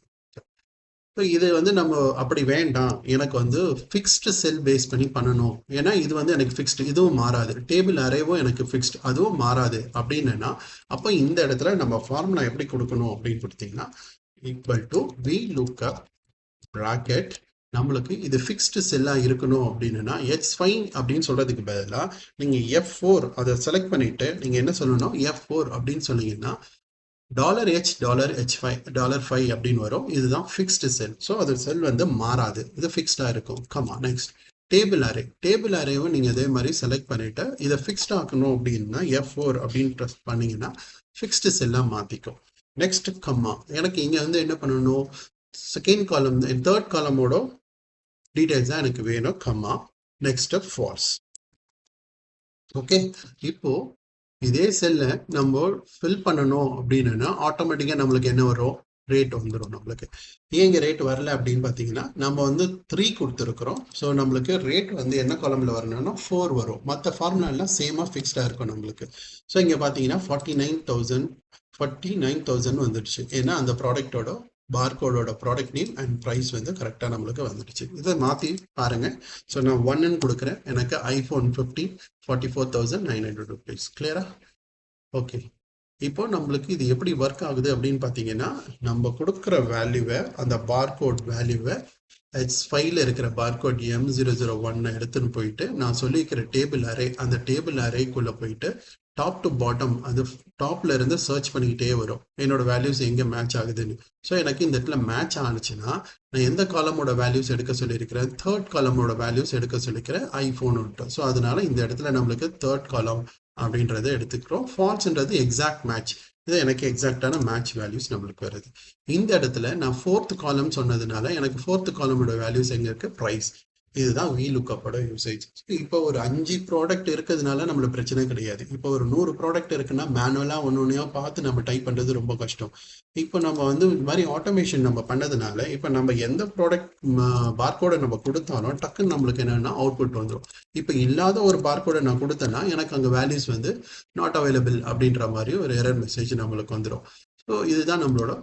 ஸோ இது வந்து நம்ம அப்படி வேண்டாம், எனக்கு வந்து ஃபிக்ஸ்டு செல் பேஸ் பண்ணி பண்ணணும். ஏன்னா இது வந்து எனக்கு ஃபிக்ஸ்டு, இதுவும் மாறாது. டேபிள் அரேவும் எனக்கு ஃபிக்ஸ்டு, அதுவும் மாறாது அப்படின்னா அப்போ இந்த இடத்துல நம்ம ஃபார்முலா எப்படி கொடுக்கணும் அப்படின்னு கொடுத்தீங்கன்னா ஈக்குவல் டு VLOOKUP ப்ராக்கெட். நம்மளுக்கு இது ஃபிக்ஸ்டு செல்லாக இருக்கணும் அப்படின்னா H5 அப்படின்னு சொல்றதுக்கு பதிலாக நீங்கள் F4 அதை செலக்ட் பண்ணிட்டு நீங்கள் என்ன சொல்லணும்? F4 அப்படின்னு சொன்னீங்கன்னா $H $5 அப்படின்னு வரும். இதுதான் ஃபிக்ஸ்டு செல். ஸோ அது செல் வந்து மாறாது, இது ஃபிக்ஸ்டாக இருக்கும். கமா நெக்ஸ்ட் டேபிள் அரேவும் நீங்கள் அதே மாதிரி செலக்ட் பண்ணிட்டு இதை ஃபிக்ஸ்ட் ஆக்கணும் அப்படின்னா F4 அப்படின்னு ப்ரெஸ் பண்ணீங்கன்னா ஃபிக்ஸ்டு செல்லாக மாற்றிக்கும். நெக்ஸ்ட் கம்மா எனக்கு இங்கே வந்து என்ன பண்ணணும்? செகண்ட் காலம் 3rd காலமோட டீடைல்ஸ் தான் எனக்கு வேணும். கம்மா நெக்ஸ்ட் ஃபால்ஸ். ஓகே, இப்போ இதே செல்லை நம்ம ஃபில் பண்ணணும் அப்படின்னா ஆட்டோமேட்டிக்காக நம்மளுக்கு என்ன வரும்? ரேட் வந்துடும் நம்மளுக்கு. ஏங்க ரேட் வரல அப்படின்னு பார்த்தீங்கன்னா நம்ம வந்து 3 கொடுத்துருக்குறோம். ஸோ நம்மளுக்கு ரேட் வந்து என்ன காலமில் வரணும்னா 4 வரும். மற்ற ஃபார்முலா எல்லாம் சேமாக ஃபிக்ஸ்டாக இருக்கும் நம்மளுக்கு. ஸோ இங்கே பார்த்தீங்கன்னா 49,000 வந்துடுச்சு. ஏன்னா அந்த ப்ராடக்டோட பார்கோடோட ப்ராடக்ட் நேம் அண்ட் ப்ரைஸ் வந்து கரெக்டாக நம்மளுக்கு வந்துடுச்சு. இதை மாற்றி பாருங்கள். ஸோ நான் 1ன்னு கொடுக்குறேன். எனக்கு iPhone 15 44,900 rupees. கிளியரா? ஓகே, இப்போ நம்மளுக்கு இது எப்படி ஒர்க் ஆகுது அப்படின்னு பார்த்தீங்கன்னா நம்ம கொடுக்குற வேல்யூவை, அந்த பார்கோட் வேல்யூவை H5ல இருக்கிற பார்கோட் M001 எடுத்துன்னு போயிட்டு நான் சொல்லியிருக்கிற டேபிள் அரே, அந்த டேபிள் அரேக்குள்ளே போயிட்டு டாப் டு பாட்டம் அது டாப்ல இருந்து சர்ச் பண்ணிக்கிட்டே வரும் என்னோட வேல்யூஸ் எங்கே மேட்ச் ஆகுதுன்னு. ஸோ எனக்கு இந்த இடத்துல மேட்ச் ஆனிச்சுன்னா நான் எந்த காலமோட வேல்யூஸ் எடுக்க சொல்லியிருக்கிறேன்? 3rd காலமோட வேல்யூஸ் எடுக்க சொல்லிக்கிறேன் ஐஃபோன். ஸோ அதனால இந்த இடத்துல நம்மளுக்கு 3rd காலம் அப்படின்றத எடுத்துக்கிறோம். ஃபால்ஸ்ன்றது எக்ஸாக்ட் மேட்ச். இது எனக்கு எக்ஸாக்டான மேட்ச் வேல்யூஸ் நம்மளுக்கு வருது. இந்த இடத்துல நான் 4th காலம் சொன்னதுனால எனக்கு 4th காலமோட வேல்யூஸ் எங்கே இருக்குது? ப்ரைஸ். இதுதான் VLOOKUP-ஓட யூசேஜ். இப்போ ஒரு 5 ப்ராடக்ட் இருக்கிறதுனால நம்மளுக்கு பிரச்சனை கிடையாது. இப்போ ஒரு 100 ப்ராடக்ட் இருக்குன்னா மேனுவலாக ஒன்று பார்த்து நம்ம டைப் பண்ணுறது ரொம்ப கஷ்டம். இப்போ நம்ம வந்து இந்த மாதிரி ஆட்டோமேஷன் நம்ம பண்ணதுனால இப்போ நம்ம எந்த ப்ராடக்ட் பார்கோடை நம்ம கொடுத்தாலும் டக்குன்னு நம்மளுக்கு என்னென்னா அவுட்புட் வந்துடும். இப்போ இல்லாத ஒரு பார்கோடை நான் கொடுத்தேன்னா எனக்கு அங்கே வேல்யூஸ் வந்து நாட் அவைலபிள் அப்படின்ற மாதிரி ஒரு எரர் மெசேஜ் நம்மளுக்கு வந்துடும். ஸோ இதுதான் நம்மளோட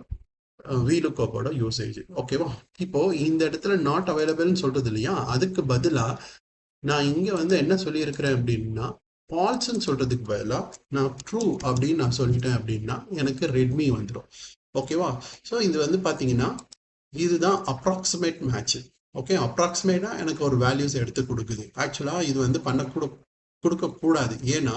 VLOOKUP-ஓட யூசேஜ். ஓகேவா? இப்போ இந்த இடத்துல நாட் அவைலபிள்னு சொல்றது இல்லையா, அதுக்கு பதிலா நான் இங்க வந்து என்ன சொல்லியிருக்கிறேன் அப்படின்னா ஃபால்ஸ்ன்னு சொல்றதுக்கு பதிலா நான் ட்ரூ அப்படின்னு நான் சொல்லிட்டேன் அப்படின்னா எனக்கு ரெட்மி வந்துடும். ஓகேவா? ஸோ இது வந்து பாத்தீங்கன்னா இதுதான் அப்ராக்சிமேட் மேட்ச். ஓகே, அப்ராக்சிமேட்டா எனக்கு ஒரு வேல்யூஸ் எடுத்து கொடுக்குது. ஆக்சுவலா இது வந்து கொடுக்கக்கூடாது. ஏன்னா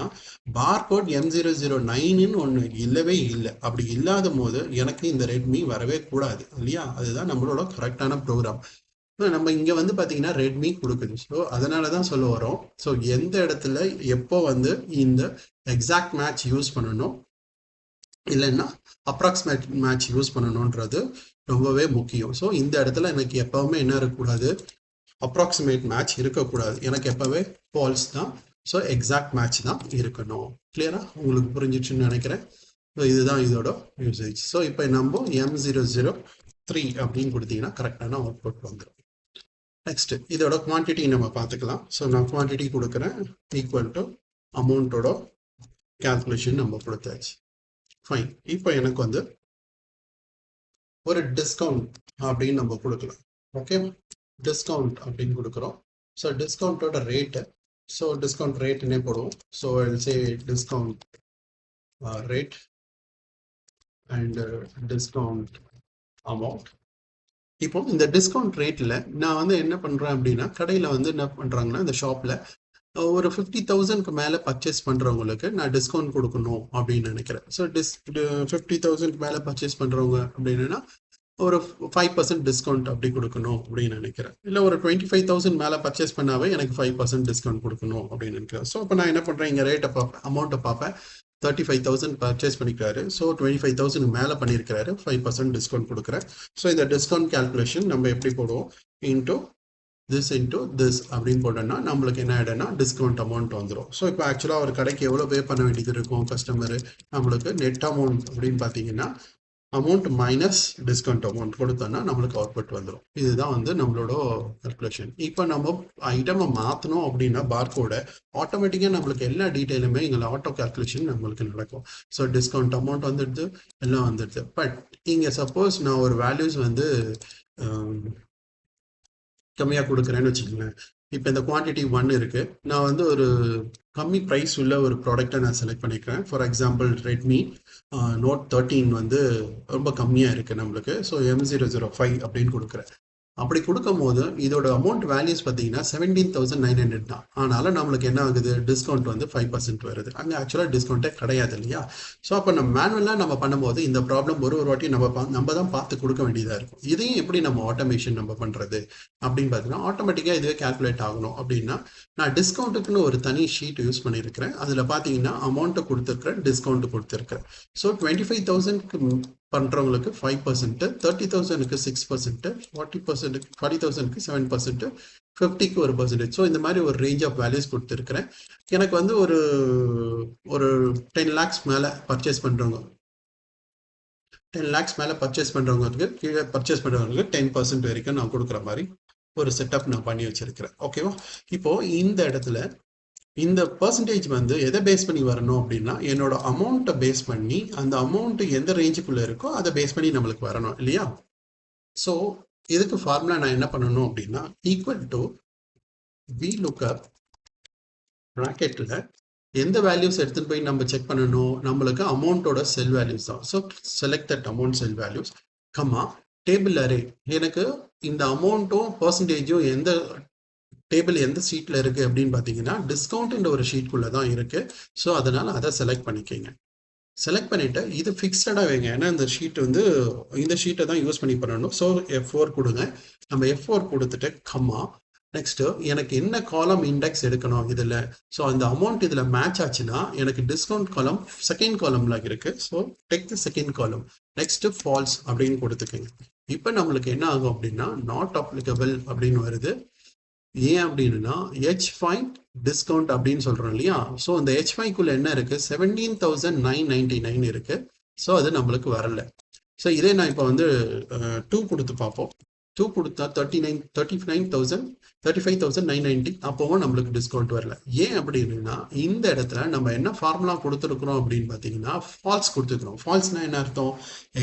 பார்கோட் M009ன்னு ஒன்று இல்லவே இல்லை. அப்படி இல்லாத போது எனக்கு இந்த ரெட்மி வரவே கூடாது இல்லையா? அதுதான் நம்மளோட கரெக்டான ப்ரோக்ராம். நம்ம இங்க வந்து பாத்தீங்கன்னா ரெட்மி கொடுக்குது. ஸோ அதனாலதான் சொல்ல வரோம். ஸோ எந்த இடத்துல எப்போ வந்து இந்த எக்ஸாக்ட் மேட்ச் யூஸ் பண்ணணும் இல்லைன்னா அப்ராக்சிமேட் மேட்ச் யூஸ் பண்ணணுன்றது ரொம்பவே முக்கியம். ஸோ இந்த இடத்துல எனக்கு எப்பவுமே என்ன இருக்கக்கூடாது, அப்ராக்சிமேட் மேட்ச் இருக்கக்கூடாது. எனக்கு எப்பவே ஃபால்ஸ் தான். ஸோ எக்ஸாக்ட் மேட்ச் தான் இருக்கணும். கிளியரா உங்களுக்கு புரிஞ்சிச்சுன்னு நினைக்கிறேன். ஸோ இதுதான் இதோட யூசேஜ். ஸோ இப்போ நம்ம M003 அப்படின்னு கொடுத்தீங்கன்னா கரெக்டான அவுட்புட் வந்துடும். நெக்ஸ்ட் இதோட குவான்டிட்டி நம்ம பார்த்துக்கலாம். ஸோ நான் குவான்டிட்டி கொடுக்குறேன் ஈக்குவல் டு அமௌண்ட்டோட கால்குலேஷன் நம்ம கொடுத்தாச்சு. ஃபைன். இப்போ எனக்கு வந்து ஒரு டிஸ்கவுண்ட் அப்படின்னு நம்ம கொடுக்கலாம். ஓகே, டிஸ்கவுண்ட் அப்படின்னு கொடுக்குறோம். ஸோ டிஸ்கவுண்டோட ரேட்டு, ஸோ டிஸ்கவுண்ட் ரேட்னே போடுவோம். So I'll say discount rate and discount amount. இப்போ இந்த டிஸ்கவுண்ட் ரேட்டில் நான் வந்து என்ன பண்ணுறேன் அப்படின்னா, கடையில் வந்து என்ன பண்ணுறாங்கன்னா இந்த ஷாப்பில் ஒரு 50,000க்கு மேலே பர்ச்சேஸ் பண்ணுறவங்களுக்கு நான் டிஸ்கவுண்ட் கொடுக்கணும் அப்படின்னு நினைக்கிறேன். ஸோ 50,000க்கு மேலே பர்ச்சேஸ் பண்ணுறவங்க அப்படின்னா ஒரு 5% டிஸ்கவுண்ட் அப்படி கொடுக்கணும் அப்படின்னு நினைக்கிறேன். இல்லை ஒரு 25,000 மேலே பர்ச்சேஸ் பண்ணாவே எனக்கு 5% டிஸ்கவுண்ட் கொடுக்கணும் அப்படின்னு நினைக்கிறேன். ஸோ இப்போ நான் என்ன பண்ணுறேன், இங்கே ரேட்டை பார்ப்பேன், அமௌண்ட்டை பார்ப்பேன். 35,000 பர்ச்சேஸ் பண்ணிக்கிறாரு. ஸோ 25,000 மேலே பண்ணியிருக்கிறாரு, 5% டிஸ்கவுண்ட் கொடுக்குறேன். ஸோ இந்த டிஸ்கவுண்ட் கால்குலேஷன் நம்ம எப்படி போடுவோம், இன்டூ திஸ் அப்படின்னு போட்டோம்னா நம்மளுக்கு என்ன ஆகிடும்னா டிஸ்கவுண்ட் அமௌண்ட் வந்துடும். ஸோ இப்போ ஆக்சுவலாக ஒரு கடைக்கு எவ்வளோ பே பண்ண வேண்டியது இருக்கும் கஸ்டமரு, நம்மளுக்கு நெட் அமௌண்ட் அப்படின்னு பார்த்தீங்கன்னா அமௌண்ட் மைனஸ் டிஸ்கவுண்ட் அமௌண்ட் கொடுத்தோம்னா நம்மளுக்கு அவுட்புட் வந்துடும். இதுதான் வந்து நம்மளோட கால்குலேஷன். இப்போ நம்ம ஐட்டமை மாற்றணும் அப்படின்னா பார்கோட ஆட்டோமேட்டிக்காக நம்மளுக்கு எல்லா டீட்டெயிலுமே எங்களை ஆட்டோ கால்குலேஷன் நம்மளுக்கு நடக்கும். ஸோ டிஸ்கவுண்ட் அமௌண்ட் வந்துடுது, எல்லாம் வந்துடுது. பட் இங்கே சப்போஸ் நான் ஒரு வேல்யூஸ் வந்து கம்மியாக கொடுக்குறேன்னு வச்சுக்கோங்களேன். இப்போ இந்த குவான்டிட்டி 1 இருக்கு, நான் வந்து ஒரு கம்மி ப்ரைஸ் உள்ள ஒரு ப்ராடக்டை நான் செலக்ட் பண்ணிக்கிறேன். ஃபார் எக்ஸாம்பிள் ரெட்மி Note 13 வந்து ரொம்ப கம்மியாக இருக்குது நம்மளுக்கு. ஸோ M005 அப்படின்னு கொடுக்குறேன். அப்படி கொடுக்கும் போது இதோட அமௌண்ட் வேல்யூஸ் பார்த்தீங்கன்னா 17,900 தான். ஆனாலும் நம்மளுக்கு என்ன ஆகுது, டிஸ்கவுண்ட் வந்து 5% வருது. அங்கே ஆக்சுவலாக டிஸ்கவுண்ட்டே கிடையாது இல்லையா? ஸோ அப்போ நம்ம மேனுவலாக நம்ம பண்ணும்போது இந்த ப்ராப்ளம் ஒரு வாட்டி நம்ம தான் பார்த்து கொடுக்க வேண்டியதாக இருக்கும். இதையும் எப்படி நம்ம ஆட்டோமேஷன் நம்ம பண்ணுறது அப்படின்னு பார்த்தீங்கன்னா ஆட்டோமேட்டிக்காக இதுவே கால்குலேட் ஆகணும் அப்படின்னா நான் டிஸ்கவுண்ட்டுக்குன்னு ஒரு தனி ஷீட் யூஸ் பண்ணியிருக்கிறேன். அதில் பார்த்தீங்கன்னா அமௌண்ட்டை கொடுத்துருக்கிறேன், டிஸ்கவுண்ட் கொடுத்துருக்கிறேன். ஸோ 25,000க்கு பண்ணுறவங்களுக்கு 5%, 30,000க்கு 6%, 40,000க்கு 7%, 50க்கு 1%. ஸோ இந்த மாதிரி ஒரு ரேஞ்ச் ஆஃப் வேல்யூஸ் கொடுத்துருக்கிறேன். எனக்கு வந்து ஒரு 10 lakhs மேலே பர்ச்சேஸ் பண்ணுறவங்க 10 lakhs மேலே பர்ச்சேஸ் பண்ணுறவங்களுக்கு கீழே பர்ச்சேஸ் பண்ணுறவங்களுக்கு 10% வரைக்கும் நான் கொடுக்குற மாதிரி ஒரு செட்டப் நான் பண்ணி வச்சிருக்கிறேன். ஓகேவா? இப்போ இந்த இடத்துல இந்த பர்சன்டேஜ் வந்து எதை பேஸ் பண்ணி வரணும் அப்படின்னா என்னோட அமௌண்ட்டை பேஸ் பண்ணி, அந்த அமௌண்ட் எந்த ரேஞ்சுக்குள்ள இருக்கோ அதை பேஸ் பண்ணி நம்மளுக்கு வரணும் இல்லையா? ஸோ இதுக்கு ஃபார்முலா நான் என்ன பண்ணணும் அப்படின்னா ஈக்குவல் டு VLOOKUP ப்ராக்கெட்டில் எந்த வேல்யூஸ் எடுத்துகிட்டு போய் நம்ம செக் பண்ணணும், நம்மளுக்கு அமௌண்ட்டோட செல் வேல்யூஸ் தான். So select that amount sell values comma table array. எனக்கு இந்த அமௌண்ட்டும் பர்சன்டேஜும் எந்த டேபிள் எந்த ஷீட்டில் இருக்குது அப்படின்னு பார்த்தீங்கன்னா டிஸ்கவுண்ட்ன்ற ஒரு ஷீட்குள்ளே தான் இருக்குது. ஸோ அதனால் அதை செலக்ட் பண்ணிக்கோங்க. செலக்ட் பண்ணிவிட்டு இது ஃபிக்ஸடாக வைங்க. ஏன்னா இந்த ஷீட் வந்து இந்த ஷீட்டை தான் யூஸ் பண்ணி பண்ணணும். ஸோ F4 கொடுங்க. நம்ம F4 கொடுத்துட்டு கம்மா நெக்ஸ்ட்டு எனக்கு என்ன காலம் இண்டெக்ஸ் எடுக்கணும் இதில். ஸோ அந்த அமௌண்ட் இதில் மேட்ச் ஆச்சுன்னா எனக்கு டிஸ்கவுண்ட் காலம் செகண்ட் காலமில் இருக்குது. So take the second column. Next false அப்படின்னு கொடுத்துக்கோங்க. இப்போ நம்மளுக்கு என்ன ஆகும் அப்படின்னா நாட் அப்ளிகபிள் அப்படின்னு வருது. ஏன் அப்படின்னா H5 டிஸ்கவுண்ட் அப்படின்னு சொல்றோம் இல்லையா? ஸோ இந்த H5 குள்ள என்ன இருக்கு? 17,999 இருக்கு. ஸோ அது நம்மளுக்கு வரல. ஸோ இதே நான் இப்போ வந்து 2 கொடுத்து பார்ப்போம். 2 கொடுத்தா 35,990 அப்போவும் நம்மளுக்கு டிஸ்கவுண்ட் வரல. ஏன் அப்படின்னா இந்த இடத்துல நம்ம என்ன ஃபார்முலா கொடுத்துருக்குறோம் அப்படின்னு பார்த்தீங்கன்னா ஃபால்ஸ் கொடுத்துருக்குறோம். ஃபால்ஸ்னா என்ன அர்த்தம்?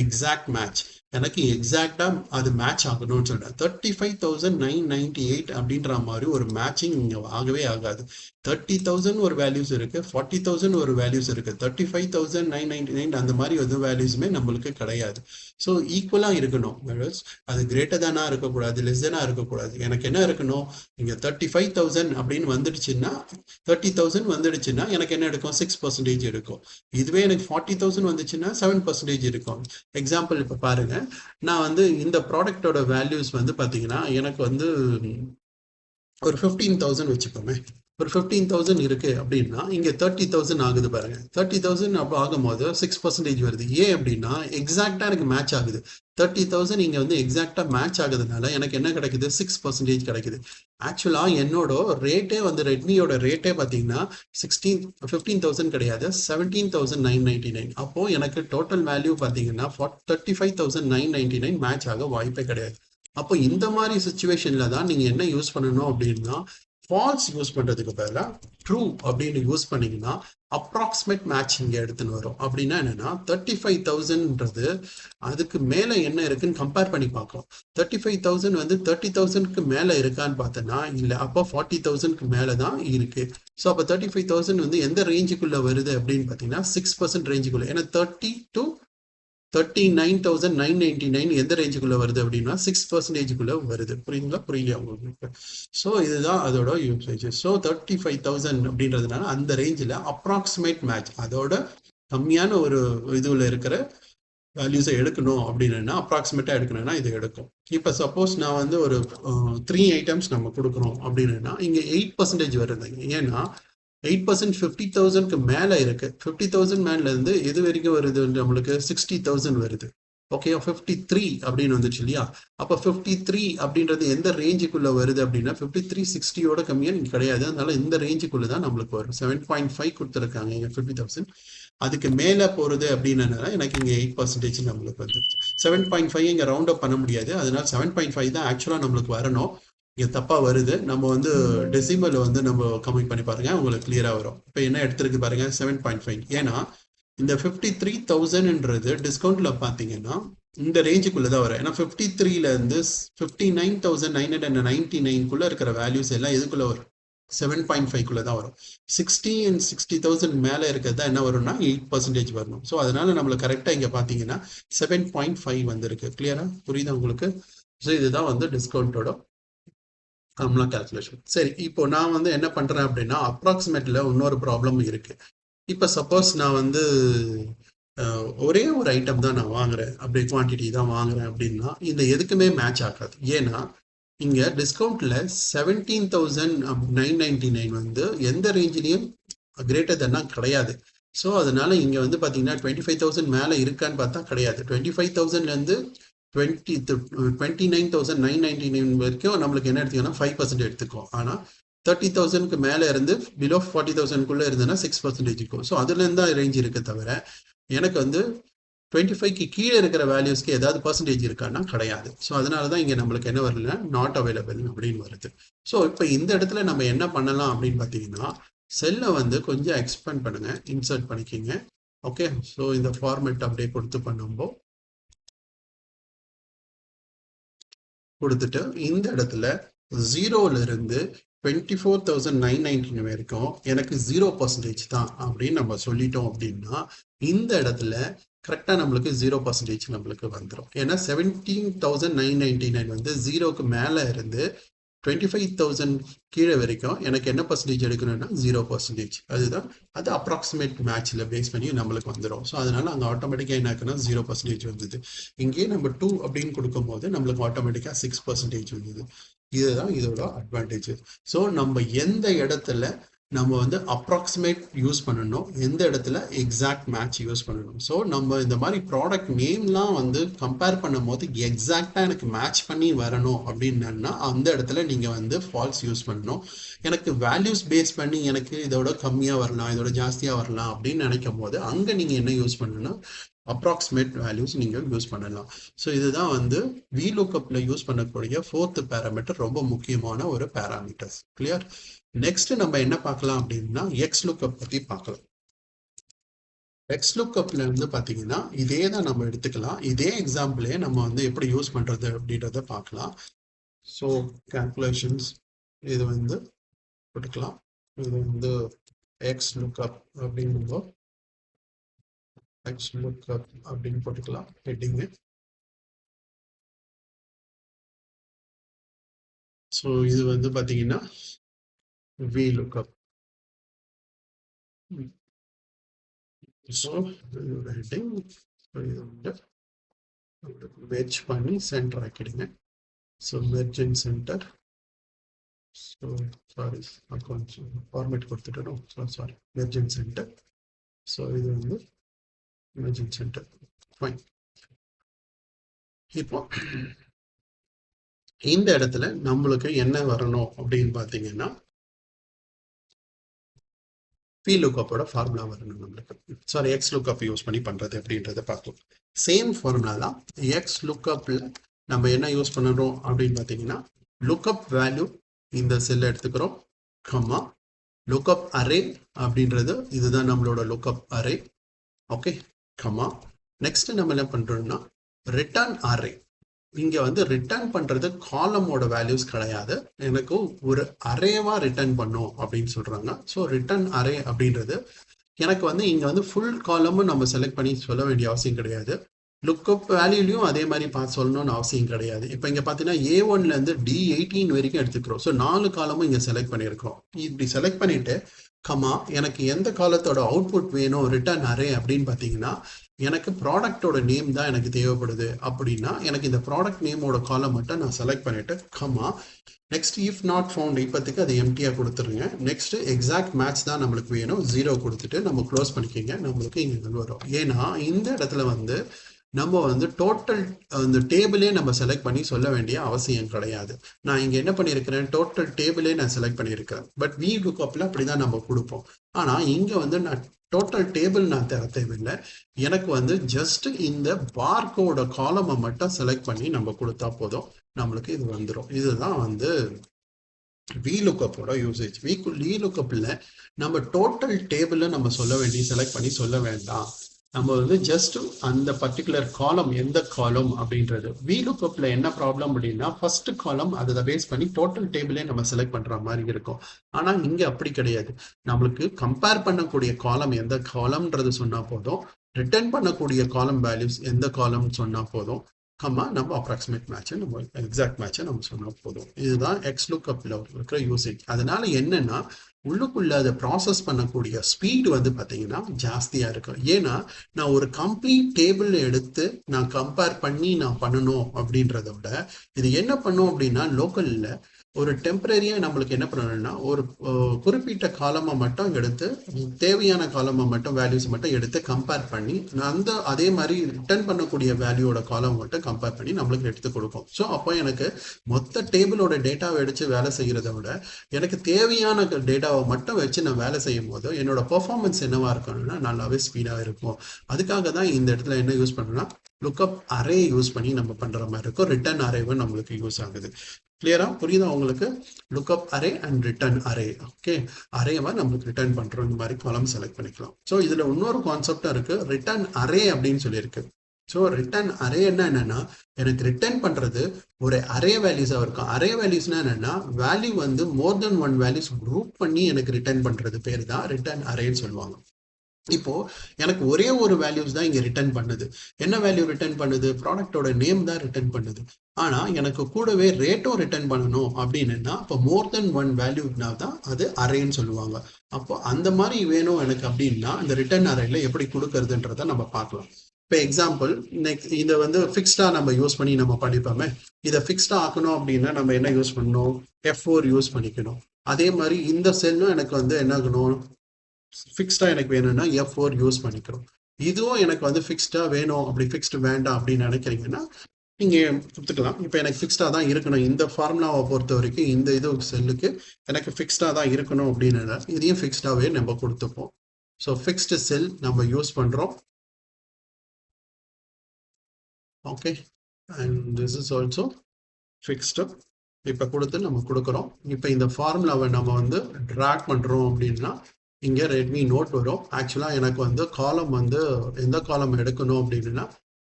Exact match. எனக்கு எக்ஸாக்டா அது மேட்ச் ஆகணும்னு சொல்றேன். 35,998 அப்படின்ற மாதிரி ஒரு மேட்சிங் இங்க ஆகவே ஆகாது. 30,000 ஒரு வேல்யூஸ் இருக்கு, 40,000 ஒரு வேல்யூஸ் இருக்கு, 35,999 அந்த மாதிரி எது வேல்யூஸுமே நம்மளுக்கு கிடையாது. ஸோ ஈக்குவலா இருக்கணும். அது கிரேட்டர் தானா இருக்கக்கூடாது, லெஸ் தானா இருக்கக்கூடாது. எனக்கு என்ன இருக்கணும்? இங்க 35,000 அப்படின்னு வந்துடுச்சுன்னா 30,000 வந்துடுச்சுன்னா எனக்கு என்ன எடுக்கும்? 6% இருக்கும். இதுவே எனக்கு 40,000 வந்துச்சுன்னா 7% இருக்கும். எக்ஸாம்பிள் இப்ப பாருங்க, நான் வந்து இந்த ப்ராடக்டோட வேல்யூஸ் வந்து பாத்தீங்கன்னா எனக்கு வந்து ஒரு 15,000 வச்சுக்கோமே. ஒரு 15,000 இருக்கு அப்படின்னா இங்க 30,000 ஆகுது பாருங்க. 30,000 அப்போ ஆகும்போது 6% வருது. ஏன் அப்படின்னா எக்ஸாக்டா எனக்கு மேட்ச் ஆகுது. 30,000 இங்க வந்து எக்ஸாக்டா மேட்ச் ஆகுதுனால எனக்கு என்ன கிடைக்குது? 6% கிடைக்குது. ஆக்சுவலா என்னோட ரேட்டே வந்து ரெட்மியோட ரேட்டே பாத்தீங்கன்னா 15,000 கிடையாது, 17,999. அப்போ எனக்கு டோட்டல் வேல்யூ பாத்தீங்கன்னா 35,999 மேட்ச் ஆக வாய்ப்பே கிடையாது. அப்போ இந்த மாதிரி சுச்சுவேஷன்ல தான் நீங்க என்ன யூஸ் பண்ணணும் அப்படின்னா ஃபால்ஸ் யூஸ் பண்றதுக்கு பதிலாக ட்ரூ அப்படின்னு யூஸ் பண்ணீங்கன்னா அப்ராக்சிமேட் மேட்ச் இங்க எடுத்துன்னு வரும். அப்படின்னா என்னன்னா 35,000ன்றது அதுக்கு மேல என்ன இருக்குன்னு கம்பேர் பண்ணி பார்க்கும். 35,000 வந்து 30,000க்கு மேல இருக்கான்னு பார்த்தோன்னா இல்ல, அப்போ 40,000க்கு மேலதான் இருக்கு. ஸோ அப்போ 35,000 வந்து எந்த ரேஞ்சுக்குள்ள வருது அப்படின்னு பார்த்தீங்கன்னா 6% ரேஞ்சுக்குள்ள. ஏன்னா 30 to 39,999 எந்த ரேஞ்சுக்குள்ள வருது அப்படின்னா 6%க்குள்ள வருது. புரியுங்களா? புரியலையா உங்களுக்கு? ஸோ இதுதான் அதோட யூசேஜ். ஸோ 35,000 அப்படின்றதுனால அந்த ரேஞ்சில் அப்ராக்சிமேட் மேட்ச், அதோட கம்மியான ஒரு இதுல இருக்கிற வேல்யூஸை எடுக்கணும் அப்படின்னா அப்ராக்சிமேட்டா எடுக்கணும்னா இது எடுக்கும். இப்போ சப்போஸ் நான் வந்து ஒரு 3 ஐட்டம்ஸ் நம்ம கொடுக்குறோம் அப்படின்னா இங்க 8% வருதுங்க. ஏன்னா 8% 50,000க்கு மேல இருக்கு. 50,000 மேல இருந்து எது வரைக்கும் வருது? நம்மளுக்கு 60,000 வருது. ஓகே, 53 அப்படின்னு வந்துச்சு இல்லையா? அப்ப 53 அப்படின்றது எந்த ரேஞ்சுக்குள்ள வருது அப்படின்னா 5360யோட கம்மியா கிடையாது. அதனால இந்த ரேஞ்சுக்குள்ள தான் நம்மளுக்கு வரும். 7.5 கொடுத்துருக்காங்க இங்க 50,000. அதுக்கு மேல போறது அப்படின்னா எனக்கு இங்க 8% நம்மளுக்கு வந்துருச்சு. 7.5 இங்க ரவுண்ட் அப் பண்ண முடியாது. அதனால 7.5 தான் ஆக்சுவலா நம்மளுக்கு வரணும். இங்க தப்பா வருது. நம்ம வந்து டெசிமல் வந்து நம்ம கம்மி பண்ணி பாருங்க, உங்களுக்கு கிளியரா வரும். இப்போ என்ன எடுத்திருக்கு பாருங்க, 7.5. ஏன்னா இந்த 53,000ன்றது டிஸ்கவுண்ட்ல பாத்தீங்கன்னா இந்த ரேஞ்சுக்குள்ள தான் வரும். ஏன்னா 53ல இருந்து 59,999 இருக்கிற வேல்யூஸ் எல்லாம் எதுக்குள்ள வரும்? 7.5 தான் வரும். 60 and 60,000 மேல இருக்கிறது என்ன வரும்னா 8% வரணும். ஸோ அதனால நம்மளுக்கு கரெக்டா இங்க பாத்தீங்கன்னா 7.5 வந்திருக்கு. கிளியரா புரியுதா உங்களுக்கு? ஸோ இதுதான் வந்து டிஸ்கவுண்டோட ஃபார்முலா கால்குலேஷன். சரி, இப்போ நான் வந்து என்ன பண்றேன் அப்படின்னா அப்ராக்சிமேட்ல இன்னொரு ப்ராப்ளம் இருக்கு. இப்போ சப்போஸ் நான் வந்து ஒரே ஒரு ஐட்டம் தான் நான் வாங்குறேன், அப்படி குவான்டிட்டி தான் வாங்குறேன் அப்படின்னா இந்த எதுக்குமே மேட்ச் ஆகாது. ஏன்னா இங்க டிஸ்கவுண்ட்ல 17,999 வந்து எந்த ரேஞ்சிலையும் கிரேட்டர் தென்னா கிடையாது. ஸோ அதனால இங்க வந்து பாத்தீங்கன்னா 25,000 மேல இருக்கான்னு பார்த்தா கிடையாது. 25,000ல இருந்து 29,999 வரைக்கும் நம்மளுக்கு என்ன எடுத்துக்கோன்னா 5% எடுத்துக்கும். ஆனா 30,000க்கு மேல இருந்து பிலோ 40,000க்குள்ள இருந்ததுன்னா 6% இருக்கும். ஸோ அதுல இருந்தா ரேஞ்ச் இருக்க தவிர எனக்கு வந்து 25க்கு கீழே இருக்கிற வேல்யூஸ்க்கு ஏதாவது பர்சன்டேஜ் இருக்கான்னா கிடையாது. ஸோ அதனாலதான் இங்க நம்மளுக்கு என்ன வரல, நாட் அவைலபிள் அப்படின்னு வருது. ஸோ இப்போ இந்த இடத்துல நம்ம என்ன பண்ணலாம் அப்படின்னு பாத்தீங்கன்னா செல்லை வந்து கொஞ்சம் எக்ஸ்பேண்ட் பண்ணுங்க, இன்சர்ட் பண்ணிக்கிங்க. ஓகே, ஸோ இந்த ஃபார்மேட் அப்படியே கொடுத்து பண்ணும்போது கொடுத்துட்டு இந்த இடத்துல 0ல இருந்து 24,999 வரைக்கும் எனக்கு 0% தான் அப்படின்னு நம்ம சொல்லிட்டோம் அப்படின்னா இந்த இடத்துல கரெக்டா நம்மளுக்கு 0% நம்மளுக்கு வந்துடும். ஏன்னா 17,999 வந்து 0க்கு மேல இருந்து 25,000 கீழே வரைக்கும் எனக்கு என்ன பர்சன்டேஜ் எடுக்கணும்னா 0%. அதுதான் அது அப்ராக்சிமேட் மேட்ச்ல பேஸ் பண்ணி நம்மளுக்கு வந்துடும். ஸோ அதனால அங்கே ஆட்டோமேட்டிக்காக என்ன ஆகுனா 0% வந்தது. இங்கேயே நம்ம 2 அப்படின்னு கொடுக்கும் போது நம்மளுக்கு ஆட்டோமேட்டிக்காக 6% வந்தது. இதுதான் இதோட அட்வான்டேஜ். ஸோ நம்ம எந்த இடத்துல நம்ம வந்து அப்ராக்சிமேட் யூஸ் பண்ணணும், எந்த இடத்துல எக்ஸாக்ட் மேட்ச் யூஸ் பண்ணணும். ஸோ நம்ம இந்த மாதிரி ப்ராடக்ட் நேம்லாம் வந்து கம்பேர் பண்ணும் போது எக்ஸாக்டாக எனக்கு மேட்ச் பண்ணி வரணும் அப்படின்னா அந்த இடத்துல நீங்கள் வந்து ஃபால்ஸ் யூஸ் பண்ணணும். எனக்கு வேல்யூஸ் பேஸ் பண்ணி எனக்கு இதோட கம்மியாக வரலாம், இதோட ஜாஸ்தியாக வரலாம் அப்படின்னு நினைக்கும் போது அங்கே நீங்கள் என்ன யூஸ் பண்ணணும்னா அப்ராக்சிமேட் வேல்யூஸ் நீங்கள் யூஸ் பண்ணலாம். ஸோ இதுதான் வந்து VLOOKUPல யூஸ் பண்ணக்கூடிய 4th பேராமீட்டர், ரொம்ப முக்கியமான ஒரு பேராமீட்டர்ஸ். கிளியர்? நெக்ஸ்ட் நம்ம என்ன பார்க்கலாம் அப்படின்னா XLOOKUP பற்றி பார்க்கலாம். XLOOKUPல இருந்து பார்த்தீங்கன்னா இதே தான் நம்ம எடுத்துக்கலாம். இதே எக்ஸாம்பிளே நம்ம வந்து எப்படி யூஸ் பண்ணுறது அப்படின்றத பார்க்கலாம். ஸோ கேல்குலேஷன்ஸ் இது வந்து போட்டுக்கலாம். இது வந்து XLOOKUP அப்படிங்கும்போது XLOOKUP அப்படின்னு போட்டுக்கலாம் ஹெட்டிங்கு. ஸோ இது வந்து பார்த்தீங்கன்னா VLOOKUP. ஸோ இதோட ஹெட்டிங் இது வந்து மெர்ஜ் பண்ணி சென்டர் ஆக்கிடுங்க. So merge in centre. So sorry கொஞ்சம் ஃபார்மேட் கொடுத்துட்டோம். So sorry merge in centre. So இது வந்து மெர்ஜ் இன் சென்டர். ஃபைன். இப்போ இந்த இடத்துல நம்மளுக்கு என்ன வரணும் அப்படின்னு பார்த்தீங்கன்னா VLOOKUPோட ஃபார்முலா வரணும் நம்மளுக்கு. சாரி XLOOKUP யூஸ் பண்ணி பண்ணுறது அப்படின்றத பார்க்கலாம். சேம் ஃபார்முலா தான். XLOOKUPல நம்ம என்ன யூஸ் பண்ணுறோம் அப்படின்னு பார்த்தீங்கன்னா லுக்அப் வேல்யூ இந்த செல்லை எடுத்துக்கிறோம், கம்மா லுக்அப் அரே அப்படின்றது இதுதான் நம்மளோட லுக்அப் அரே. ஓகே, கம்மா. நெக்ஸ்ட் நம்ம என்ன பண்ணுறோம்னா ரிட்டர்ன் அரே. இங்கே வந்து ரிட்டர்ன் பண்ணுறது காலமோட வேல்யூஸ் கிடையாது, எனக்கு ஒரு அரேவா ரிட்டர்ன் பண்ணும் அப்படின்னு சொல்கிறாங்க. ஸோ ரிட்டர்ன் அரே அப்படின்றது எனக்கு வந்து இங்கே வந்து ஃபுல் காலமும் நம்ம செலக்ட் பண்ணி சொல்ல வேண்டிய அவசியம் கிடையாது. லுக்அப் வேல்யூலையும் அதே மாதிரி பார்த்து சொல்லணும்னு அவசியம் கிடையாது. இப்போ இங்கே பார்த்தீங்கன்னா A1லேருந்து D18 வரைக்கும் எடுத்துக்கிறோம். ஸோ 4 காலமும் இங்கே செலக்ட் பண்ணியிருக்கோம். இப்படி செலக்ட் பண்ணிட்டு கமா எனக்கு எந்த காலத்தோட அவுட்புட் வேணும் ரிட்டர்ன் அரே அப்படின்னு பார்த்தீங்கன்னா எனக்கு ப்ராடக்டோட நேம் தான் எனக்கு தேவைப்படுது அப்படின்னா எனக்கு இந்த ப்ராடக்ட் நேமோட காலம் மட்டும் நான் செலக்ட் பண்ணிட்டு comma next if not found இப்போதைக்கு அதை எம்டியாக கொடுத்துருங்க. நெக்ஸ்ட் எக்ஸாக்ட் மேட்ச் தான் நம்மளுக்கு வேணும், 0 கொடுத்துட்டு நம்ம க்ளோஸ் பண்ணிக்கோங்க. நம்மளுக்கு இங்கே வரும். ஏன்னா இந்த இடத்துல வந்து நம்ம வந்து டோட்டல் அந்த டேபிளே நம்ம செலக்ட் பண்ணி சொல்ல வேண்டிய அவசியம் கிடையாது. நான் இங்கே என்ன பண்ணியிருக்கிறேன், டோட்டல் டேபிளே நான் செலக்ட் பண்ணியிருக்கிறேன். பட் VLOOKUPல அப்படி தான் நம்ம கொடுப்போம். ஆனால் இங்கே வந்து நான் டோட்டல் டேபிள் நான் தர தேவையில்லை, எனக்கு வந்து ஜஸ்ட் இந்த பார்கோட காலமை மட்டும் செலக்ட் பண்ணி நம்ம கொடுத்தா போதும், நம்மளுக்கு இது வந்துடும். இதுதான் வந்து VLOOKUPோட யூசேஜ். VLOOKUPல நம்ம டோட்டல் டேபிளை நம்ம சொல்ல வேண்டிய செலக்ட் பண்ணி சொல்ல வேண்டாம். நம்ம வந்து ஜஸ்ட் அந்த பர்டிகுலர் காலம் எந்த காலம் அப்படின்றது. VLOOKUPல என்ன ப்ராப்ளம் அப்படின்னா ஃபர்ஸ்ட் காலம் அதை பேஸ் பண்ணி டோட்டல் டேபிளே நம்ம செலக்ட் பண்ற மாதிரி இருக்கும். ஆனா இங்க அப்படி கிடையாது. நம்மளுக்கு கம்பேர் பண்ணக்கூடிய காலம் எந்த காலம்ன்றது சொன்னா போதும், ரிட்டர்ன் பண்ணக்கூடிய காலம் வேல்யூஸ் எந்த காலம் சொன்னா போதும், கம்மா நம்ம அப்ராக்சிமேட் மேட்சை நம்ம எக்ஸாக்ட் மேட்சை நம்ம சொன்னா போதும். இதுதான் XLOOKUPல இருக்கிற யூசேஜ். அதனால என்னன்னா உள்ளுக்குள்ள அதை ப்ராசஸ் பண்ணக்கூடிய ஸ்பீடு வந்து பார்த்தீங்கன்னா ஜாஸ்தியாக இருக்கும். ஏன்னா நான் ஒரு கம்ப்ளீட் டேபிள் எடுத்து நான் கம்பேர் பண்ணி நான் பண்ணணும் அப்படின்றத விட இது என்ன பண்ணும் அப்படின்னா லோக்கலில் ஒரு டெம்பரரியாக நம்மளுக்கு என்ன பண்ணணும்னா ஒரு குறிப்பிட்ட காலமை மட்டும் எடுத்து தேவையான காலமை மட்டும் வேல்யூஸ் மட்டும் எடுத்து கம்பேர் பண்ணி அந்த அதே மாதிரி ரிட்டர்ன் பண்ணக்கூடிய வேல்யூவோட காலம் மட்டும் கம்பேர் பண்ணி நம்மளுக்கு எடுத்து கொடுக்கும். ஸோ அப்போ எனக்கு மொத்த டேபிளோட டேட்டாவை எடுத்து வேலை செய்கிறத விட எனக்கு தேவையான டேட்டாவை மட்டும் வச்சு நான் வேலை செய்யும் போது என்னோட பெர்ஃபார்மன்ஸ் என்னவா இருக்கணும்னா நல்லாவே ஸ்பீடாக இருக்கும். அதுக்காக தான் இந்த இடத்துல என்ன யூஸ் பண்ணணும்னா லுக்அப் அரே யூஸ் பண்ணி நம்ம பண்ற மாதிரி இருக்கும். ரிட்டர்ன் அரேவும் நம்மளுக்கு யூஸ் ஆகுது. கிளியரா புரியுதா உங்களுக்கு? Lookup array and return array. Okay, அரேவா நம்மளுக்கு ரிட்டர்ன் பண்றோம், இந்த மாதிரி காலம் செலக்ட் பண்ணிக்கலாம். ஸோ இதுல இன்னொரு கான்செப்டா இருக்கு, ரிட்டர்ன் அரே அப்படின்னு சொல்லியிருக்கு. ஸோ ரிட்டர்ன் அரே என்னன்னா எனக்கு ரிட்டர்ன் பண்றது ஒரு அரே வேல்யூஸா இருக்கும். அரே வேல்யூஸ்னா என்னன்னா வேல்யூ வந்து மோர் தென் ஒன் வேல்யூஸ் குரூப் பண்ணி எனக்கு ரிட்டர்ன் பண்றது பேர் தான் ரிட்டர்ன் அரேன்னு சொல்லுவாங்க. இப்போ எனக்கு ஒரே ஒரு வேல்யூஸ் தான் இங்க ரிட்டர்ன் பண்ணுது. என்ன வேல்யூ ரிட்டர்ன் பண்ணுது? ப்ராடக்டோட நேம் தான் ரிட்டர்ன் பண்ணுது. ஆனா எனக்கு கூடவே ரேட்டும் ரிட்டர்ன் பண்ணணும் அப்படின்னா இப்போ மோர் தென் ஒன் வேல்யூனா தான் அது அரேன்னு சொல்லுவாங்க. அப்போ அந்த மாதிரி வேணும் எனக்கு அப்படின்னா இந்த ரிட்டர்ன் அரேல எப்படி கொடுக்கறதுன்றத நம்ம பார்க்கலாம். இப்போ எக்ஸாம்பிள் இதை வந்து ஃபிக்ஸ்டா நம்ம யூஸ் பண்ணி நம்ம பண்ணிப்போமே. இதை ஃபிக்ஸ்டா ஆக்கணும் அப்படின்னா நம்ம என்ன யூஸ் பண்ணணும்? F4 யூஸ் பண்ணிக்கணும். அதே மாதிரி இந்த செல்லும் எனக்கு வந்து என்ன ஆகணும், ஃபிக்ஸ்டா எனக்கு வேணும்னா F4 யூஸ் பண்ணிக்கிறோம். இதுவும் எனக்கு வந்து ஃபிக்ஸ்டா வேணும், அப்படி ஃபிக்ஸ்டு வேண்டாம் அப்படின்னு நினைக்கிறீங்கன்னா நீங்க கொடுத்துக்கலாம். இப்போ எனக்கு ஃபிக்ஸ்டா தான் இருக்கணும், இந்த ஃபார்முலாவை பொறுத்த வரைக்கும் இந்த இது செல்லுக்கு எனக்கு ஃபிக்ஸ்டா தான் இருக்கணும் அப்படின்னு இதையும் ஃபிக்ஸ்டாவே நம்ம கொடுத்துப்போம். ஸோ ஃபிக்ஸ்டு செல் நம்ம யூஸ் பண்றோம். Okay, and this is also fixed. இப்போ கொடுத்து நம்ம கொடுக்குறோம். இப்போ இந்த ஃபார்முலாவை நம்ம வந்து ட்ராக் பண்ணுறோம் அப்படின்னா இங்கே ரெட்மி நோட் வரும். ஆக்சுவலாக எனக்கு வந்து காலம் வந்து எந்த காலம் எடுக்கணும் அப்படின்னா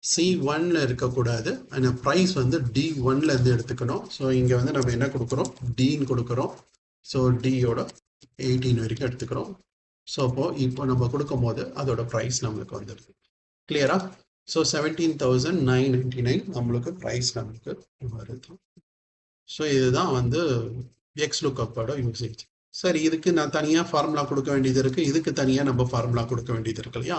C1ல இருக்கக்கூடாது, ஆனால் ப்ரைஸ் வந்து D1ல இருந்து எடுத்துக்கணும். ஸோ இங்கே வந்து நம்ம என்ன கொடுக்குறோம், Dன்னு கொடுக்குறோம். ஸோ Dயோட 18 வரைக்கும் எடுத்துக்கிறோம். ஸோ இப்போ நம்ம கொடுக்கும் போது அதோட ப்ரைஸ் நம்மளுக்கு வந்துடுது. கிளியரா? ஸோ 17,999 நம்மளுக்கு ப்ரைஸ் நம்மளுக்கு வருது. ஸோ இதுதான் வந்து XLOOKUP-ஓட யூசேஜ். சரி, இதுக்கு நான் தனியாக ஃபார்முலா கொடுக்க வேண்டியது இருக்குது, இதுக்கு தனியாக நம்ம ஃபார்முலா கொடுக்க வேண்டியது இருக்கு இல்லையா?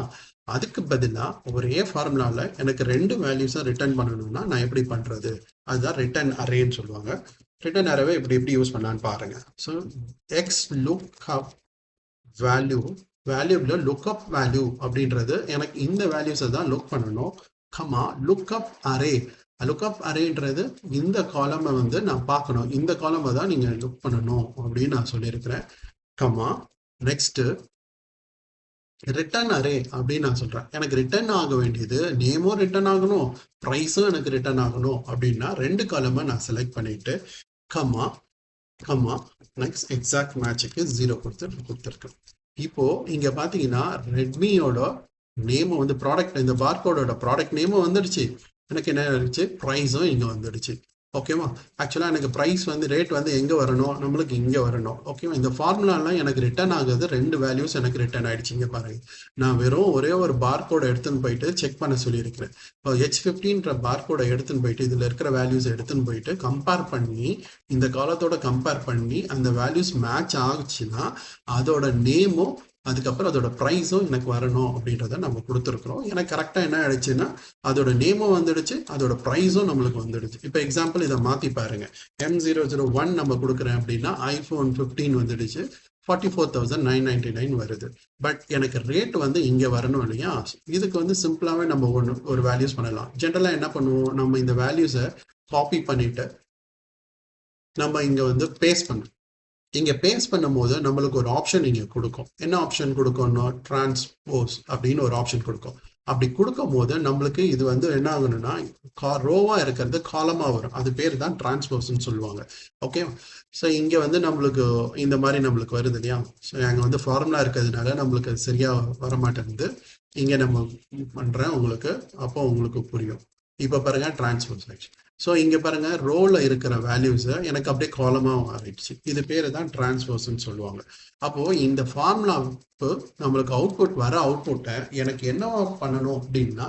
அதுக்கு பதிலாக ஒரே ஃபார்முலாவில் எனக்கு 2 வேல்யூஸை ரிட்டர்ன் பண்ணணும்னா நான் எப்படி பண்ணுறது? அதுதான் ரிட்டர்ன் அரேன்னு சொல்லுவாங்க. ரிட்டர்ன் அரேவை எப்படி யூஸ் பண்ணலான்னு பாருங்க. ஸோ XLOOKUP வேல்யூ, வேல்யூவில் லுக்அப் வேல்யூ அப்படின்றது எனக்கு இந்த வேல்யூஸை தான் லுக் பண்ணணும். கமா லுக்அப் அரே, லுக்அப் அரேன்றது இந்த காலமை வந்து நான் பார்க்கணும், இந்த காலமை தான் நீங்கள் லுக் பண்ணணும் அப்படின்னு நான் சொல்லியிருக்கிறேன். கமா நெக்ஸ்ட் ரிட்டர்ன் அரே அப்படின்னு நான் சொல்கிறேன். எனக்கு ரிட்டர்ன் ஆக வேண்டியது நேமும் ரிட்டர்ன் ஆகணும், ப்ரைஸும் எனக்கு ரிட்டர்ன் ஆகணும் அப்படின்னா 2 காலமை நான் செலக்ட் பண்ணிட்டு கமா கமா நெக்ஸ்ட் எக்ஸாக்ட் மேட்சுக்கு 0 கொடுத்துருக்கேன். இப்போ இங்க பாத்தீங்கன்னா ரெட்மியோட நேம் வந்து ப்ராடக்ட், இந்த பார்கோடோட ப்ராடக்ட் நேமும் வந்துடுச்சு, எனக்கு என்ன ஆயிடுச்சு, ப்ரைஸும் இங்க வந்துடுச்சு. ஓகேவா? ஆக்சுவலாக எனக்கு ப்ரைஸ் வந்து ரேட் வந்து எங்கே வரணும், நம்மளுக்கு இங்கே வரணும். ஓகேவா? இந்த ஃபார்முலாலாம் எனக்கு ரிட்டர்ன் ஆகுது, 2 வேல்யூஸ் எனக்கு ரிட்டர்ன் ஆயிடுச்சு. இங்கே பாருங்க, நான் வெறும் ஒரே ஒரு பார்கோடை எடுத்துன்னு போயிட்டு செக் பண்ண சொல்லியிருக்கிறேன். இப்போ H15ன்ற பார்கோடை எடுத்துன்னு போயிட்டு இதில் இருக்கிற வேல்யூஸ் எடுத்துன்னு போயிட்டு கம்பேர் பண்ணி, இந்த காலத்தோட கம்பேர் பண்ணி அந்த வேல்யூஸ் மேட்ச் ஆகுச்சுன்னா அதோட நேமும் அதுக்கப்புறம் அதோட ப்ரைஸும் எனக்கு வரணும் அப்படின்றத நம்ம கொடுத்துருக்குறோம். எனக்கு கரெக்டாக என்ன ஆயிடுச்சுன்னா அதோட நேமும் வந்துடுச்சு, அதோட ப்ரைஸும் நம்மளுக்கு வந்துடுச்சு. இப்போ எக்ஸாம்பிள் இதை மாற்றி பாருங்க, M001 நம்ம கொடுக்குறேன் அப்படின்னா iPhone 15 வந்துடுச்சு, 44,999 வருது. பட் எனக்கு ரேட் வந்து இங்கே வரணும் இல்லையா? இதுக்கு வந்து சிம்பிளாகவே நம்ம ஒரு வேல்யூஸ் பண்ணலாம். ஜென்ரலாக என்ன பண்ணுவோம், நம்ம இந்த வேல்யூஸை காப்பி பண்ணிட்டு நம்ம இங்கே வந்து பேஸ்ட் பண்ணணும். இங்க பேஸ்ட் பண்ணும்போது நம்மளுக்கு ஒரு ஆப்ஷன் இங்க கொடுக்கும். என்ன ஆப்ஷன் கொடுக்கும்னா டிரான்ஸ்போஸ் அப்படின்னு ஒரு ஆப்ஷன் கொடுக்கும். அப்படி கொடுக்கும் போது நம்மளுக்கு இது வந்து என்ன ஆகணும்னா ரோவா இருக்கிறது காலமா வரும், அது பேர் தான் டிரான்ஸ்போஸ்ன்னு சொல்லுவாங்க. ஓகே, ஸோ இங்க வந்து நம்மளுக்கு இந்த மாதிரி நம்மளுக்கு வருது இல்லையா? ஸோ அங்க வந்து ஃபார்முலா இருக்கிறதுனால நம்மளுக்கு சரியா வரமாட்டேங்குது. இங்க நம்ம பண்றேன் உங்களுக்கு, அப்போ உங்களுக்கு புரியும். இப்போ பாருங்க டிரான்ஸ்போஸ் ஆக்ஷன். ஸோ இங்கே பாருங்க ரோல இருக்கிற வேல்யூஸை எனக்கு அப்படியே காலமாக மாறிடுச்சு. இது பேர் தான் டிரான்ஸ்போஸ்ன்னு சொல்லுவாங்க. அப்போ இந்த ஃபார்முலாவுக்கு நம்மளுக்கு அவுட்புட் வர அவுட்புட்டை எனக்கு என்ன பண்ணணும் அப்படின்னா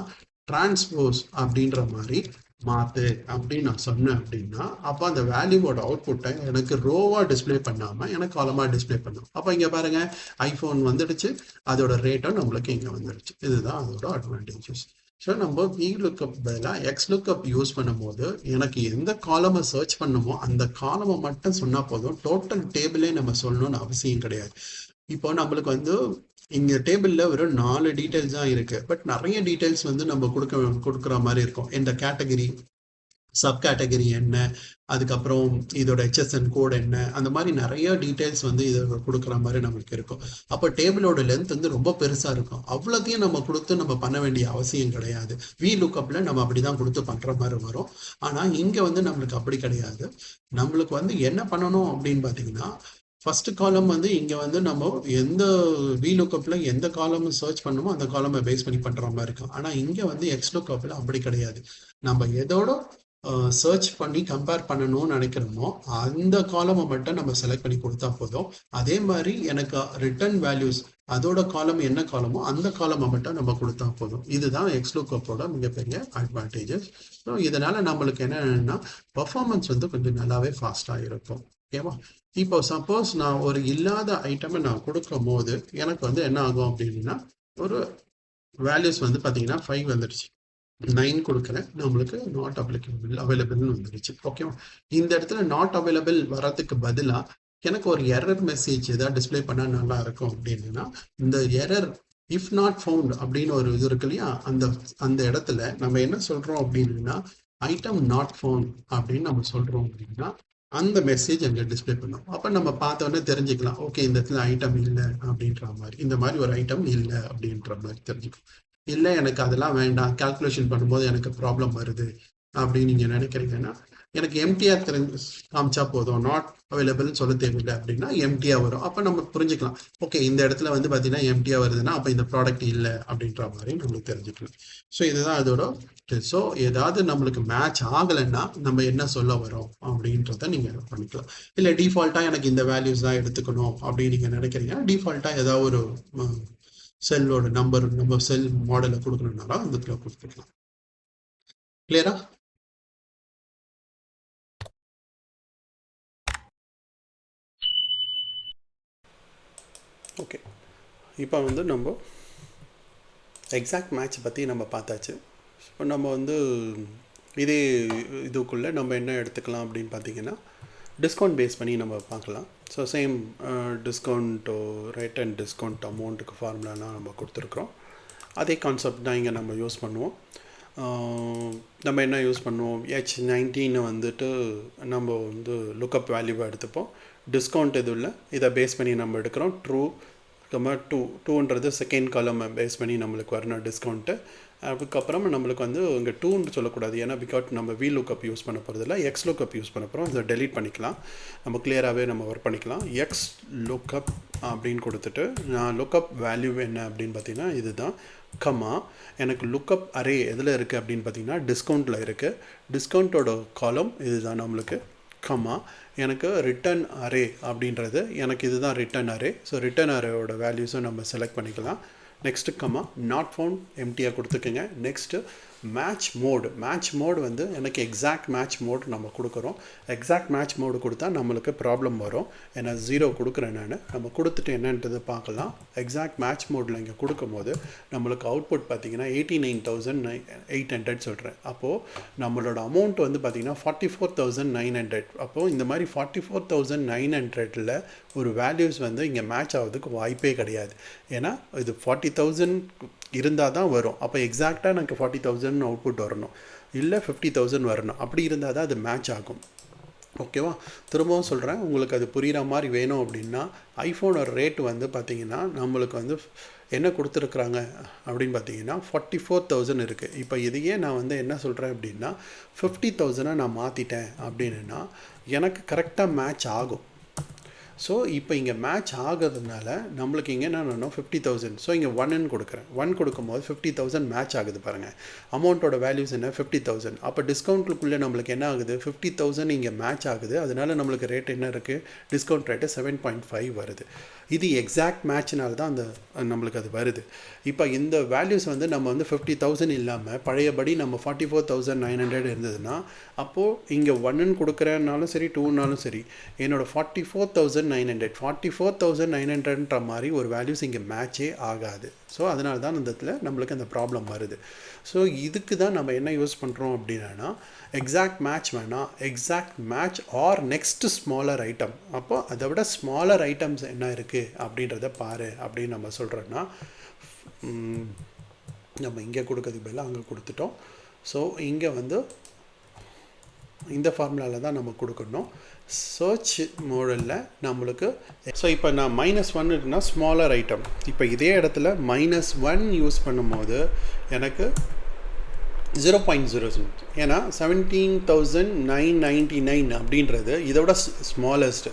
டிரான்ஸ்போஸ் அப்படின்ற மாதிரி மாத்து அப்படின்னு நான் சொன்னேன் அப்படின்னா அப்போ அந்த வேல்யூவோட அவுட்புட்டை எனக்கு ரோவா டிஸ்பிளே பண்ணாம எனக்கு காலமாக டிஸ்பிளே பண்ணும். அப்போ இங்கே பாருங்க ஐஃபோன் வந்துடுச்சு, அதோட ரேட்டும் நம்மளுக்கு இங்கே வந்துடுச்சு. இதுதான் அதோட அட்வான்டேஜஸ். ஸோ நம்ம VLOOKUP பதிலாக XLOOKUP யூஸ் பண்ணும்போது எனக்கு எந்த காலமை சர்ச் பண்ணுமோ அந்த காலமை மட்டும் சொன்னால் போதும், டோட்டல் டேபிளே நம்ம சொல்லணும்னு அவசியம் கிடையாது. இப்போ நம்மளுக்கு வந்து இங்கே டேபிளில் வெறும் 4 டீட்டெயில்ஸ் தான் இருக்கு, பட் நிறைய டீட்டெயில்ஸ் வந்து நம்ம கொடுக்குற மாதிரி இருக்கும். இந்த கேட்டகரி, சப் கேட்டகரி என்ன, அதுக்கப்புறம் இதோட HSN கோட் என்ன, அந்த மாதிரி நிறைய டீட்டெயில்ஸ் வந்து இதை கொடுக்குற மாதிரி நம்மளுக்கு இருக்கும். அப்போ டேபிளோட லென்த் வந்து ரொம்ப பெருசாக இருக்கும். அவ்வளோத்தையும் நம்ம கொடுத்து நம்ம பண்ண வேண்டிய அவசியம் கிடையாது. VLOOKUPல நம்ம அப்படிதான் கொடுத்து பண்ணுற மாதிரி வரும். ஆனால் இங்கே வந்து நம்மளுக்கு அப்படி கிடையாது. நம்மளுக்கு வந்து என்ன பண்ணணும் அப்படின்னு பார்த்தீங்கன்னா ஃபர்ஸ்ட் காலம் வந்து இங்கே வந்து நம்ம எந்த VLOOKUPல எந்த காலம் சர்ச் பண்ணுமோ அந்த காலமை பேஸ் பண்ணி பண்ணுற மாதிரி இருக்கும். ஆனால் இங்கே வந்து XLOOKUPல அப்படி கிடையாது. நம்ம எதோட சர்ச் பண்ணி கம்பேர் பண்ணணும்னு நினைக்கிறோமோ அந்த காலமை மட்டும் நம்ம செலக்ட் பண்ணி கொடுத்தா போதும். அதே மாதிரி எனக்கு ரிட்டர்ன் வேல்யூஸ் அதோட காலம் என்ன காலமோ அந்த காலமை மட்டும் நம்ம கொடுத்தா போதும். இதுதான் XLOOKUPோட மிகப்பெரிய அட்வான்டேஜஸ். ஸோ இதனால நம்மளுக்கு என்னன்னா பர்ஃபார்மன்ஸ் வந்து கொஞ்சம் நல்லாவே ஃபாஸ்டாக இருக்கும். ஓகேவா? இப்போ சப்போஸ் நான் ஒரு இல்லாத ஐட்டமை நான் கொடுக்கும் போது எனக்கு வந்து என்ன ஆகும் அப்படின்னா ஒரு வேல்யூஸ் வந்து பார்த்தீங்கன்னா 5 வந்துடுச்சு, 9 கொடுக்குறேன், நம்மளுக்கு நாட் அவைலபிள்னு வந்துடுச்சு. ஓகேவா? இந்த இடத்துல நாட் அவைலபிள் வரதுக்கு பதிலாக எனக்கு ஒரு எரர் மெசேஜ் ஏதாவது டிஸ்பிளே பண்ணால் நல்லா இருக்கும் அப்படின்னா இந்த எரர் இஃப் நாட் ஃபவுண்ட் அப்படின்னு ஒரு இது இருக்கு இல்லையா, அந்த அந்த இடத்துல நம்ம என்ன சொல்றோம் அப்படின்னா ஐட்டம் நாட் ஃபவுண்ட் அப்படின்னு நம்ம சொல்றோம் அப்படின்னா அந்த மெசேஜ் அங்கே டிஸ்பிளே பண்ணும். அப்போ நம்ம பார்த்தோன்னே தெரிஞ்சுக்கலாம், ஓகே இந்த இடத்துல ஐட்டம் இல்லை அப்படின்ற மாதிரி, இந்த மாதிரி ஒரு ஐட்டம் இல்லை அப்படின்ற மாதிரி தெரிஞ்சுக்கும். இல்லை எனக்கு அதெல்லாம் வேண்டாம், கால்குலேஷன் பண்ணும்போது எனக்கு ப்ராப்ளம் வருது அப்படின்னு நீங்கள் நினைக்கிறீங்கன்னா எனக்கு எம்டிஆர் காமிச்சா போதும், நாட் அவைலபிள்னு சொல்ல தேவையில்லை அப்படின்னா எம்டிஆர் வரும். அப்போ நம்ம புரிஞ்சுக்கலாம், ஓகே இந்த இடத்துல வந்து பார்த்தீங்கன்னா எம்டிஆர் வருதுன்னா அப்போ இந்த ப்ராடக்ட் இல்லை அப்படின்ற மாதிரி நம்மளுக்கு தெரிஞ்சுக்கலாம். ஸோ இதுதான் அதோட. ஸோ ஏதாவது நம்மளுக்கு மேட்ச் ஆகலைன்னா நம்ம என்ன சொல்ல வரோம் அப்படின்றத நீங்கள் பண்ணிக்கலாம். இல்லை டிஃபால்ட்டாக எனக்கு இந்த வேல்யூஸ் தான் எடுத்துக்கணும் அப்படின்னு நீங்கள் நினைக்கிறீங்கன்னா டிஃபால்ட்டாக ஏதாவது ஒரு செல்லோட நம்பர் நம்ம செல் மாடலை கொடுக்கணுன்னாலும் அந்த இடத்துல கொடுத்துக்கலாம். கிளியரா? ஓகே, இப்போ வந்து நம்ம எக்ஸாக்ட் மேட்ச் பற்றி நம்ம பார்த்தாச்சு. இப்போ நம்ம வந்து இதே இதுக்குள்ளே நம்ம என்ன எடுத்துக்கலாம் அப்படின்னு பார்த்தீங்கன்னா டிஸ்கவுண்ட் பேஸ் பண்ணி நம்ம பார்க்கலாம். ஸோ சேம் டிஸ்கவுண்ட்டோ ரேட் அண்ட் டிஸ்கவுண்ட் அமௌண்ட்டுக்கு ஃபார்முலாலாம் நம்ம கொடுத்துருக்குறோம். அதே கான்செப்ட் தான் இங்கே நம்ம யூஸ் பண்ணுவோம். நம்ம என்ன யூஸ் பண்ணுவோம், H19 வந்துட்டு நம்ம வந்து லுக்கப் வேல்யூவை எடுத்துப்போம். டிஸ்கவுண்ட் இது இல்லை, இதை பேஸ் பண்ணி நம்ம எடுக்கிறோம். ட்ரூ டூன்றது செகண்ட் காலமை பேஸ் பண்ணி நம்மளுக்கு வரணும் டிஸ்கவுண்ட்டு. அதுக்கப்புறம் நம்மளுக்கு வந்து இங்கே டூன்னு சொல்லக்கூடாது, ஏன்னா பிகாஸ் நம்ம வி லுக்கப் யூஸ் பண்ண போகிறதில்ல, எக்ஸ் லுக்கப் யூஸ் பண்ண போகிறோம். இதை டெலீட் பண்ணிக்கலாம், நம்ம கிளியராகவே நம்ம ஒர்க் பண்ணிக்கலாம். எக்ஸ் லுக்கப் அப்படின்னு கொடுத்துட்டு நான் லுக்கப் வேல்யூ என்ன அப்படின்னு பார்த்தீங்கன்னா இதுதான், கம்மா எனக்கு லுக்கப் அரே எதில் இருக்குது அப்படின்னு பார்த்தீங்கன்னா டிஸ்கவுண்ட்டில் இருக்குது. டிஸ்கவுண்ட்டோட காலம் இதுதான் நம்மளுக்கு, கம்மா எனக்கு ரிட்டன் அரே அப்படின்றது எனக்கு இதுதான் ரிட்டன் அரே. ஸோ ரிட்டன் அரேயோட வேல்யூஸும் நம்ம செலக்ட் பண்ணிக்கலாம். நெக்ஸ்ட்டு கம்மா நாட் ஃபவுண்ட் எம்டியாக கொடுத்துக்கோங்க. நெக்ஸ்ட்டு மேட்ச் மோடு வந்து எனக்கு எக்ஸாக்ட் மேட்ச் மோடு நம்ம கொடுக்குறோம். எக்ஸாக்ட் மேட்ச் மோடு கொடுத்தா நம்மளுக்கு ப்ராப்ளம் வரும், ஏன்னா 0 கொடுக்குறேன் நான். நம்ம கொடுத்துட்டு என்னன்றது பார்க்கலாம். எக்ஸாக்ட் மேட்ச் மோடில் இங்கே கொடுக்கும் போது நம்மளுக்கு அவுட்புட் பார்த்திங்கன்னா 89,800 சொல்கிறேன். அப்போது நம்மளோட அமௌண்ட் வந்து பார்த்திங்கன்னா 44,900. அப்போது இந்த மாதிரி 44,900 ஒரு வேல்யூஸ் வந்து இங்கே மேட்ச் ஆகிறதுக்கு வாய்ப்பே கிடையாது. ஏன்னா இது 40,000 இருந்தால் தான் வரும். அப்போ எக்ஸாக்டாக எனக்கு 40,000 அவுட்புட் வரணும், இல்லை 50,000 வரணும். அப்படி இருந்தால் தான் அது மேட்ச் ஆகும். ஓகேவா? திரும்பவும் சொல்கிறேன், உங்களுக்கு அது புரிகிற மாதிரி வேணும் அப்படின்னா ஐஃபோனோட ரேட் வந்து பார்த்திங்கன்னா நம்மளுக்கு வந்து என்ன கொடுத்துருக்குறாங்க அப்படின்னு பார்த்தீங்கன்னா 44,000 இருக்குது. இப்போ இதையே நான் வந்து என்ன சொல்கிறேன் அப்படின்னா 50,000 நான் மாற்றிட்டேன் அப்படின்னா எனக்கு கரெக்டாக மேட்ச் ஆகும். ஸோ இப்போ இங்கே மேட்ச் ஆகிறதுனால நம்மளுக்கு இங்கே என்ன பண்ணணும் 50,000. ஸோ இங்கே 1ன்னு கொடுக்குறேன். 1 கொடுக்கும்போது 50,000 மேட்ச் ஆகுது பாருங்கள். அமௌண்ட்டோட வேல்யூஸ் என்ன 50,000. அப்போ டிஸ்கவுண்ட்டுக்குள்ளே நம்மளுக்கு என்ன ஆகுது 50,000 இங்கே மேட்ச் ஆகுது. அதனால நம்மளுக்கு ரேட் என்ன இருக்குது, டிஸ்கவுண்ட் ரேட்டு 7.5 வருது. இது எக்ஸாக்ட் மேட்ச்னால தான் அந்த நம்மளுக்கு அது வருது. இப்போ இந்த வேல்யூஸ் வந்து நம்ம வந்து 50,000 இல்லாமல் பழையபடி நம்ம 44,900 இருந்ததுன்னா அப்போது இங்கே 1ன்னு கொடுக்குறேன்னாலும் சரி 2னாலும் சரி என்னோடய 44,900 மாதிரி ஒரு வேல்யூஸ் இங்கே மேட்சே ஆகாது. ஸோ அதனால தான் இந்த இடத்துல நம்மளுக்கு அந்த ப்ராப்ளம் வருது. ஸோ இதுக்கு தான் நம்ம என்ன யூஸ் பண்ணுறோம் அப்படின்னா எக்ஸாக்ட் மேட்ச் வேணாம், exact match or next smaller item. அப்போ அதை விட ஸ்மாலர் ஐட்டம்ஸ் என்ன இருக்குது அப்படின்றத பாரு அப்படின்னு நம்ம சொல்கிறோன்னா நம்ம இங்கே கொடுக்கறதுக்கு பதிலாக அங்கே கொடுத்துட்டோம். ஸோ இங்கே வந்து இந்த ஃபார்முலாவில் தான் நம்ம கொடுக்கணும். சர்ச் மோடலில் நம்மளுக்கு ஸோ இப்போ நான் -1 இருக்குன்னா ஸ்மாலர் ஐட்டம். இப்போ இதே இடத்துல -1 யூஸ் பண்ணும்போது எனக்கு 0.00, ஏன்னா 17,999 அப்படின்றது இதோட ஸ்மாலஸ்ட்டு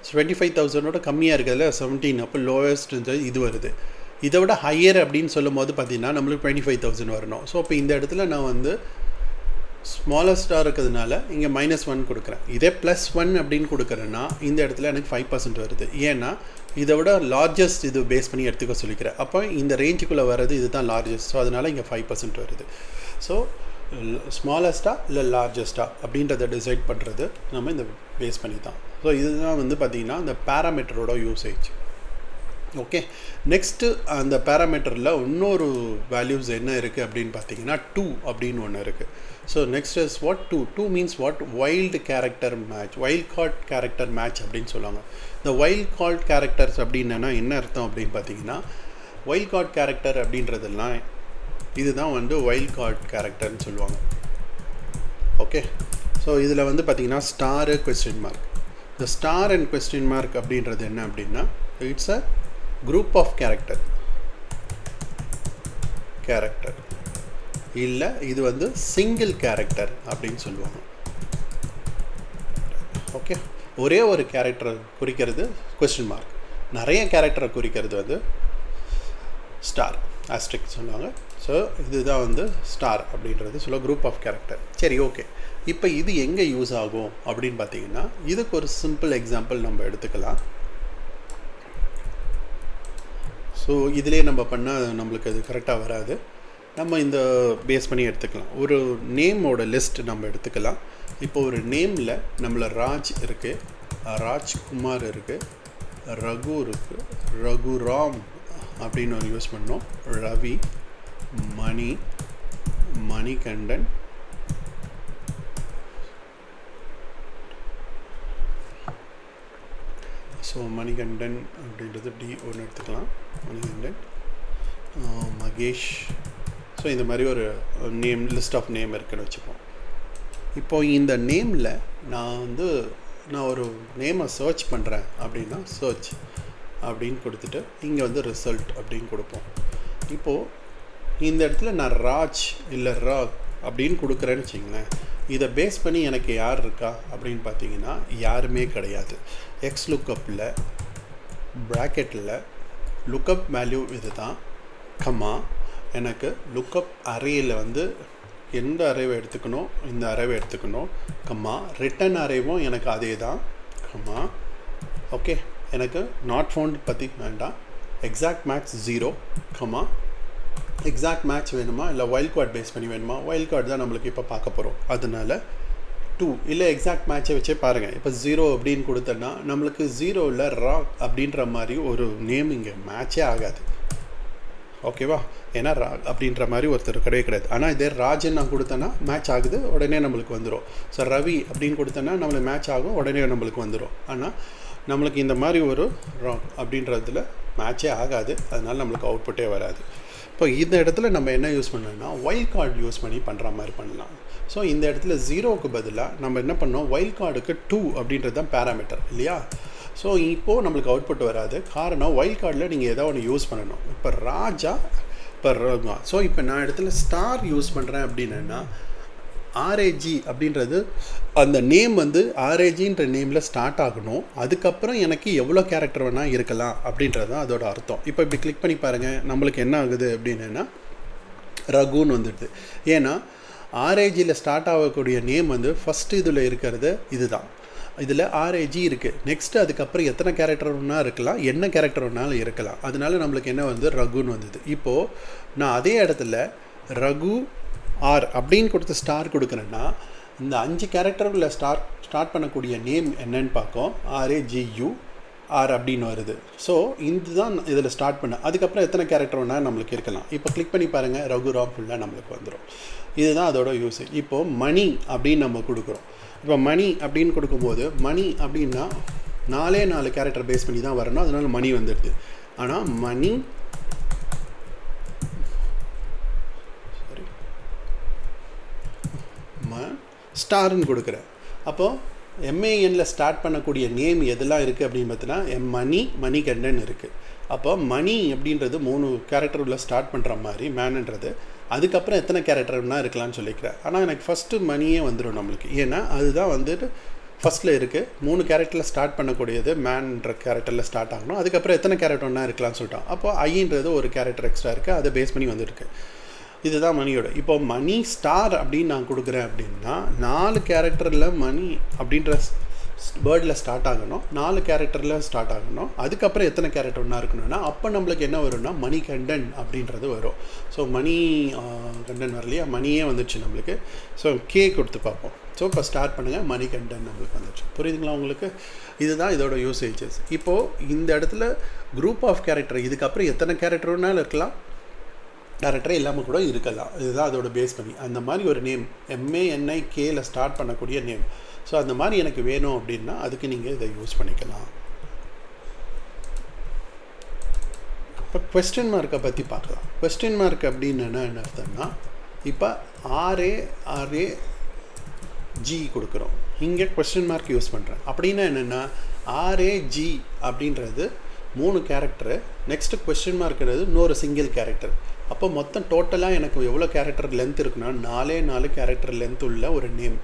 25,000 கம்மியாக இருக்கிறதுல 17. அப்போ லோவஸ்ட்ன்றது இது வருது. இதை விட ஹையர் அப்படின்னு சொல்லும் போது பார்த்தீங்கன்னா நம்மளுக்கு 25,000 வரணும். ஸோ இப்போ இந்த இடத்துல நான் வந்து ஸ்மாலஸ்ட்டாக இருக்கிறதுனால இங்கே -1 கொடுக்குறேன். இதே +1 அப்படின்னு கொடுக்குறேன்னா இந்த இடத்துல எனக்கு 5% வருது. ஏன்னா இதை விட லார்ஜஸ்ட் இது பேஸ் பண்ணி எடுத்துக்க சொல்லிக்கிறேன். அப்போ இந்த ரேஞ்சுக்குள்ளே வர்றது இது தான் லார்ஜஸ்ட். ஸோ அதனால் இங்கே 5% வருது. ஸோ ஸ்மாலஸ்ட்டாக இல்லை லார்ஜஸ்ட்டாக அப்படின்றத டிசைட் பண்ணுறது நம்ம இந்த பேஸ் பண்ணி தான். ஸோ இதுதான் வந்து பார்த்திங்கன்னா இந்த பேராமீட்டரோட யூசேஜ். ஓகே, நெக்ஸ்ட்டு அந்த பேராமீட்டரில் இன்னொரு வேல்யூஸ் என்ன இருக்குது அப்படின்னு பார்த்தீங்கன்னா 2 அப்படின்னு ஒன்று இருக்குது. So next is what 2 means what wild character match, wild card character match அப்படின்னு சொல்லுவாங்க. இந்த வைல்ட் கார்ட் கேரக்டர்ஸ் அப்படின்னா என்ன அர்த்தம் அப்படின்னு பார்த்தீங்கன்னா, வைல்ட் கார்ட் கேரக்டர் அப்படின்றதெல்லாம் இதுதான் வந்து வைல்ட் கார்ட் கேரக்டர்னு சொல்லுவாங்க. ஓகே, ஸோ இதில் வந்து பார்த்தீங்கன்னா ஸ்டாரு கொஸ்டின் மார்க். இந்த ஸ்டார் அண்ட் கொஸ்டின் மார்க் அப்படின்றது என்ன அப்படின்னா, it's a group of character இல்லை, இது வந்து சிங்கிள் கேரக்டர் அப்படின்னு சொல்லுவாங்க. ஓகே, ஒரே ஒரு கேரக்டரை குறிக்கிறது கொஸ்டின் மார்க், நிறைய கேரக்டரை குறிக்கிறது வந்து ஸ்டார் ஆஸ்ட்ரிக் சொல்லுவாங்க. ஸோ இதுதான் வந்து ஸ்டார் அப்படின்றது சொல்ல குரூப் ஆஃப் கேரக்டர். சரி, ஓகே, இப்போ இது எங்கே யூஸ் ஆகும் அப்படின்னு பார்த்தீங்கன்னா, இதுக்கு ஒரு சிம்பிள் எக்ஸாம்பிள் நம்ம எடுத்துக்கலாம். ஸோ இதிலே நம்ம பண்ணால் நம்மளுக்கு அது கரெக்டாக வராது. நம்ம இந்த பேஸ் பண்ணி எடுத்துக்கலாம். ஒரு நேமோட லிஸ்ட் நம்ம எடுத்துக்கலாம். இப்போ ஒரு நேமில் நம்மள ராஜ் இருக்குது, ராஜ்குமார் இருக்குது, ரகு இருக்குது, ரகுராம் அப்படின்னு ஒரு யூஸ் பண்ணோம், ரவி, மணி, மணிகண்டன், ஸோ மணிகண்டன் அப்படின்றது டி ஒன்று எடுத்துக்கலாம், மணிகண்டன், மகேஷ். ஸோ இந்த மாதிரி ஒரு நேம் லிஸ்ட் ஆஃப் நேம் இருக்குன்னு வச்சுப்போம். இப்போது இந்த நேமில் நான் ஒரு நேமை சர்ச் பண்ணுறேன் அப்படின்னா சர்ச் அப்படின்னு கொடுத்துட்டு இங்கே வந்து ரிசல்ட் அப்படின்னு கொடுப்போம். இப்போது இந்த இடத்துல நான் ராஜ் இல்லை ராக் அப்படின்னு கொடுக்குறேன்னு வச்சிங்களேன், இதை பேஸ் பண்ணி எனக்கு யார் இருக்கா அப்படின்னு பார்த்தீங்கன்னா யாருமே கிடையாது. எக்ஸ் லுக்கப்பில் ப்ராக்கெட்டில் லுக்கப் வேல்யூ இது தான், கம்மா எனக்கு லுக்கப் அரேயில் வந்து எந்த அரேவை எடுத்துக்கணும், இந்த அரேவை எடுத்துக்கணும், கம்மா ரிட்டன் அரேவும் எனக்கு அதே தான், கம்மா. ஓகே, எனக்கு நாட் ஃபவுண்ட் பற்றி வேண்டாம், எக்ஸாக்ட் மேட்ச் 0, கம்மா எக்ஸாக்ட் மேட்ச் வேணுமா இல்லை வைல்ட் கார்டு பேஸ் பண்ணி வேணுமா, வைல்ட் கார்டு தான் நம்மளுக்கு இப்போ பார்க்க போகிறோம், அதனால 2 இல்லை எக்ஸாக்ட் மேட்சை வச்சே பாருங்கள். இப்போ 0 அப்படின்னு கொடுத்தேன்னா நம்மளுக்கு 0ல் ராக் அப்படின்ற மாதிரி ஒரு நேம் இங்கே மேட்சே ஆகாது. ஓகேவா, ஏன்னா ராக் அப்படின்ற மாதிரி ஒருத்தர் கிடையாது. ஆனால் இதே ராஜன் நான் கொடுத்தேன்னா மேட்ச் ஆகுது, உடனே நம்மளுக்கு வந்துடும். ஸோ ரவி அப்படின்னு கொடுத்தேன்னா நம்மளுக்கு மேட்ச் ஆகும், உடனே நம்மளுக்கு வந்துடும். ஆனால் நம்மளுக்கு இந்த மாதிரி ஒரு ராக் அப்படின்றதுல மேட்சே ஆகாது, அதனால் நம்மளுக்கு அவுட்புட்டே வராது. இப்போ இந்த இடத்துல நம்ம என்ன யூஸ் பண்ணோம்னா வைல்ட் கார்டு யூஸ் பண்ணி பண்ணுற மாதிரி பண்ணலாம். ஸோ இந்த இடத்துல 0க்கு பதிலாக நம்ம என்ன பண்ணோம், வைல்ட் கார்டுக்கு 2 அப்படின்றது தான் பேராமீட்டர் இல்லையா. ஸோ இப்போது நம்மளுக்கு அவுட்புட் வராது, காரணம் வைல்ட் கார்டில் நீங்கள் ஏதோ ஒன்று யூஸ் பண்ணணும். இப்போ ராஜா, இப்போ ரகா. ஸோ இப்போ நான் இடத்துல ஸ்டார் யூஸ் பண்ணுறேன் அப்படின்னா ஆர்ஏஜி அப்படின்றது அந்த நேம் வந்து ஆர்ஏஜின்ற நேமில் ஸ்டார்ட் ஆகணும். அதுக்கப்புறம் எனக்கு எவ்வளோ கேரக்டர் வேணால் இருக்கலாம் அப்படின்றது தான் அதோட அர்த்தம். இப்போ இப்படி கிளிக் பண்ணி பாருங்கள், நம்மளுக்கு என்ன ஆகுது அப்படின்னா ரகுன்னு வந்துடுது. ஏன்னா ஆர்ஏஜியில் ஸ்டார்ட் ஆகக்கூடிய நேம் வந்து ஃபஸ்ட்டு இதில் இருக்கிறது இதுதான், இதில் ஆர்ஏஜி இருக்குது. நெக்ஸ்ட்டு அதுக்கப்புறம் எத்தனை கேரக்டர் ஒன்றா இருக்கலாம், என்ன கேரக்டர் ஒன்றாலும் இருக்கலாம். அதனால நம்மளுக்கு என்ன வந்து ரகுன்னு வந்தது. இப்போது நான் அதே இடத்துல ரகு ஆர் அப்படின்னு கொடுத்து ஸ்டார் கொடுக்குறேன்னா இந்த 5 கேரக்டருக்குள்ள ஸ்டார்ட் பண்ணக்கூடிய நேம் என்னன்னு பார்க்கும், RAGU ஆர் அப்படின்னு வருது. ஸோ இதுதான் இதில் ஸ்டார்ட் பண்ண, அதுக்கப்புறம் எத்தனை கேரக்டர் வேணால் நம்மளுக்கு இருக்கலாம். இப்போ கிளிக் பண்ணி பாருங்கள், ரகுராம் ஃபுல்லாக நம்மளுக்கு வந்துடும். இதுதான் அதோட யூஸேஜ். இப்போது மணி அப்படின்னு நம்ம கொடுக்குறோம். இப்போ மணி அப்படின்னு கொடுக்கும்போது மணி அப்படின்னா 4 கேரக்டர் பேஸ் பண்ணி தான் வரணும், அதனால மணி வந்துடுது. ஆனால் மணி ஸ்டார்னு கொடுக்குறேன். அப்போது MANல ஸ்டார்ட் பண்ணக்கூடிய நேம் எதெல்லாம் இருக்குது அப்படின்னு பார்த்தீங்கன்னா மணிகண்டன் இருக்குது. அப்போ மணி அப்படின்றது 3 கேரக்டர் உள்ள ஸ்டார்ட் பண்ணுற மாதிரி மேனுன்றது, அதுக்கப்புறம் எத்தனை கேரக்டர்னா இருக்கலாம்னு சொல்லிக்கிறேன். ஆனால் எனக்கு ஃபஸ்ட்டு மணியே வந்துடும் நம்மளுக்கு, ஏன்னா அதுதான் வந்துட்டு ஃபஸ்ட்டில் இருக்குது. 3 கேரக்டரில் ஸ்டார்ட் பண்ணக்கூடியது மேன்ற கேரக்டரில் ஸ்டார்ட் ஆகணும், அதுக்கப்புறம் எத்தனை கேரக்டர்னா இருக்கலாம்னு சொல்லிட்டோம். அப்போது ஐன்றது ஒரு கேரக்டர் எக்ஸ்ட்ரா இருக்குது, அதை பேஸ் பண்ணி வந்துருக்கு. இதுதான் மணியோட. இப்போ மணி ஸ்டார் அப்படின்னு நான் கொடுக்குறேன் அப்படின்னா 4 கேரக்டரில் மணி அப்படின்ற வேர்டில் ஸ்டார்ட் ஆகணும், 4 கேரக்டரில் ஸ்டார்ட் ஆகணும். அதுக்கப்புறம் எத்தனை கேரக்டர் ஒன்றா இருக்கணும்னா அப்போ நம்மளுக்கு என்ன வரும்னா மணிகண்டன் அப்படின்றது வரும். ஸோ மணி கண்டன் வரலையா, மணியே வந்துடுச்சு நம்மளுக்கு. ஸோ கே கொடுத்து பார்ப்போம். ஸோ இப்போ ஸ்டார்ட் பண்ணுங்கள், மணிகண்டன் நம்மளுக்கு வந்துடுச்சு. புரியுதுங்களா உங்களுக்கு? இதுதான் இதோட யூசேஜஸ். இப்போது இந்த இடத்துல குரூப் ஆஃப் கேரக்டர், இதுக்கப்புறம் எத்தனை கேரக்டர் வேணாலும் இருக்கலாம், கேரக்டரே இல்லாமல் கூட இருக்கலாம். இதுதான் அதோட பேஸ் பண்ணி அந்த மாதிரி ஒரு நேம் MANIKல ஸ்டார்ட் பண்ணக்கூடிய நேம். ஸோ அந்த மாதிரி எனக்கு வேணும் அப்படின்னா அதுக்கு நீங்கள் இதை யூஸ் பண்ணிக்கலாம். இப்போ கொஸ்டின் மார்க்கை பற்றி பார்க்கலாம். கொஸ்டின் மார்க் அப்படின்னு என்ன அர்த்தம்னா, இப்போ RAG கொடுக்குறோம், இங்கே கொஸ்டின் மார்க் யூஸ் பண்ணுறேன். அப்படின்னா என்னென்னா RAG அப்படின்றது 3 கேரக்டரு, நெக்ஸ்ட்டு கொஸ்டின் மார்க்கிறது இன்னொரு சிங்கிள் கேரக்டர். அப்போ மொத்தம் டோட்டலாக எனக்கு எவ்வளோ கேரக்டர் லென்த் இருக்குன்னா 4 கேரக்டர் லென்த் உள்ள ஒரு நேம்.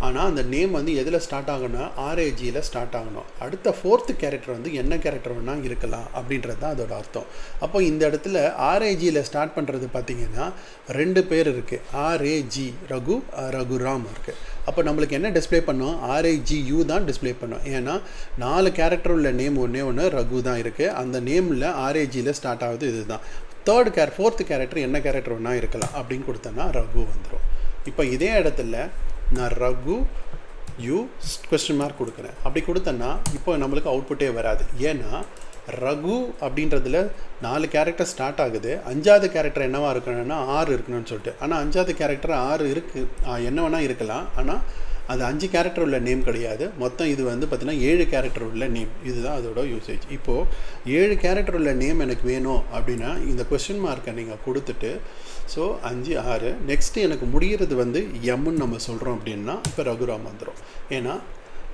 ஆனால் அந்த நேம் வந்து எதில் ஸ்டார்ட் ஆகணும்னா RAGயில் ஸ்டார்ட் ஆகணும். அடுத்த 4th கேரக்டர் வந்து என்ன கேரக்டர் வேணால் இருக்கலாம் அப்படின்றது தான் அதோட அர்த்தம். அப்போ இந்த இடத்துல RAGயில் ஸ்டார்ட் பண்ணுறது பார்த்திங்கன்னா 2 பேர் இருக்குது, RAG ரகு, ரகுராம் இருக்குது. அப்போ நம்மளுக்கு என்ன டிஸ்பிளே பண்ணோம், RAGU தான் டிஸ்பிளே பண்ணோம். ஏன்னா 4 கேரக்டர் உள்ள நேம் ஒன்று ரகு தான் இருக்குது. அந்த நேமில் RAGயில் ஸ்டார்ட் ஆகுது இதுதான். 4th கேரக்டர் என்ன கேரக்டர் வேணா இருக்கலாம் அப்படின்னு கொடுத்தோன்னா ரகு வந்துடும். இப்போ இதே இடத்துல நான் ரகு கொஸ்டின் மார்க் கொடுக்குறேன். அப்படி கொடுத்தேன்னா இப்போ நம்மளுக்கு அவுட்புட்டே வராது. ஏன்னா ரகு அப்படின்றதுல 4 கேரக்டர் ஸ்டார்ட் ஆகுது, 5வது கேரக்டர் என்னவா இருக்கணும்னா 6 இருக்கணும்னு சொல்லிட்டு. ஆனால் 5வது கேரக்டர் 6 இருக்குது, என்ன வேணால் இருக்கலாம். ஆனால் அது 5 கேரக்டர் உள்ள நேம் கிடையாது. மொத்தம் இது வந்து பார்த்திங்கன்னா 7 கேரக்டர் உள்ள நேம். இதுதான் அதோட யூசேஜ். இப்போது 7 கேரக்டர் உள்ள நேம் எனக்கு வேணும் அப்படின்னா இந்த கொஸ்டின் மார்க்கை நீங்கள் கொடுத்துட்டு, ஸோ 5 6 நெக்ஸ்ட்டு எனக்கு முடிகிறது வந்து எம்முன்னு நம்ம சொல்கிறோம் அப்படின்னா இப்போ ரகுராம் வந்துடும். ஏன்னா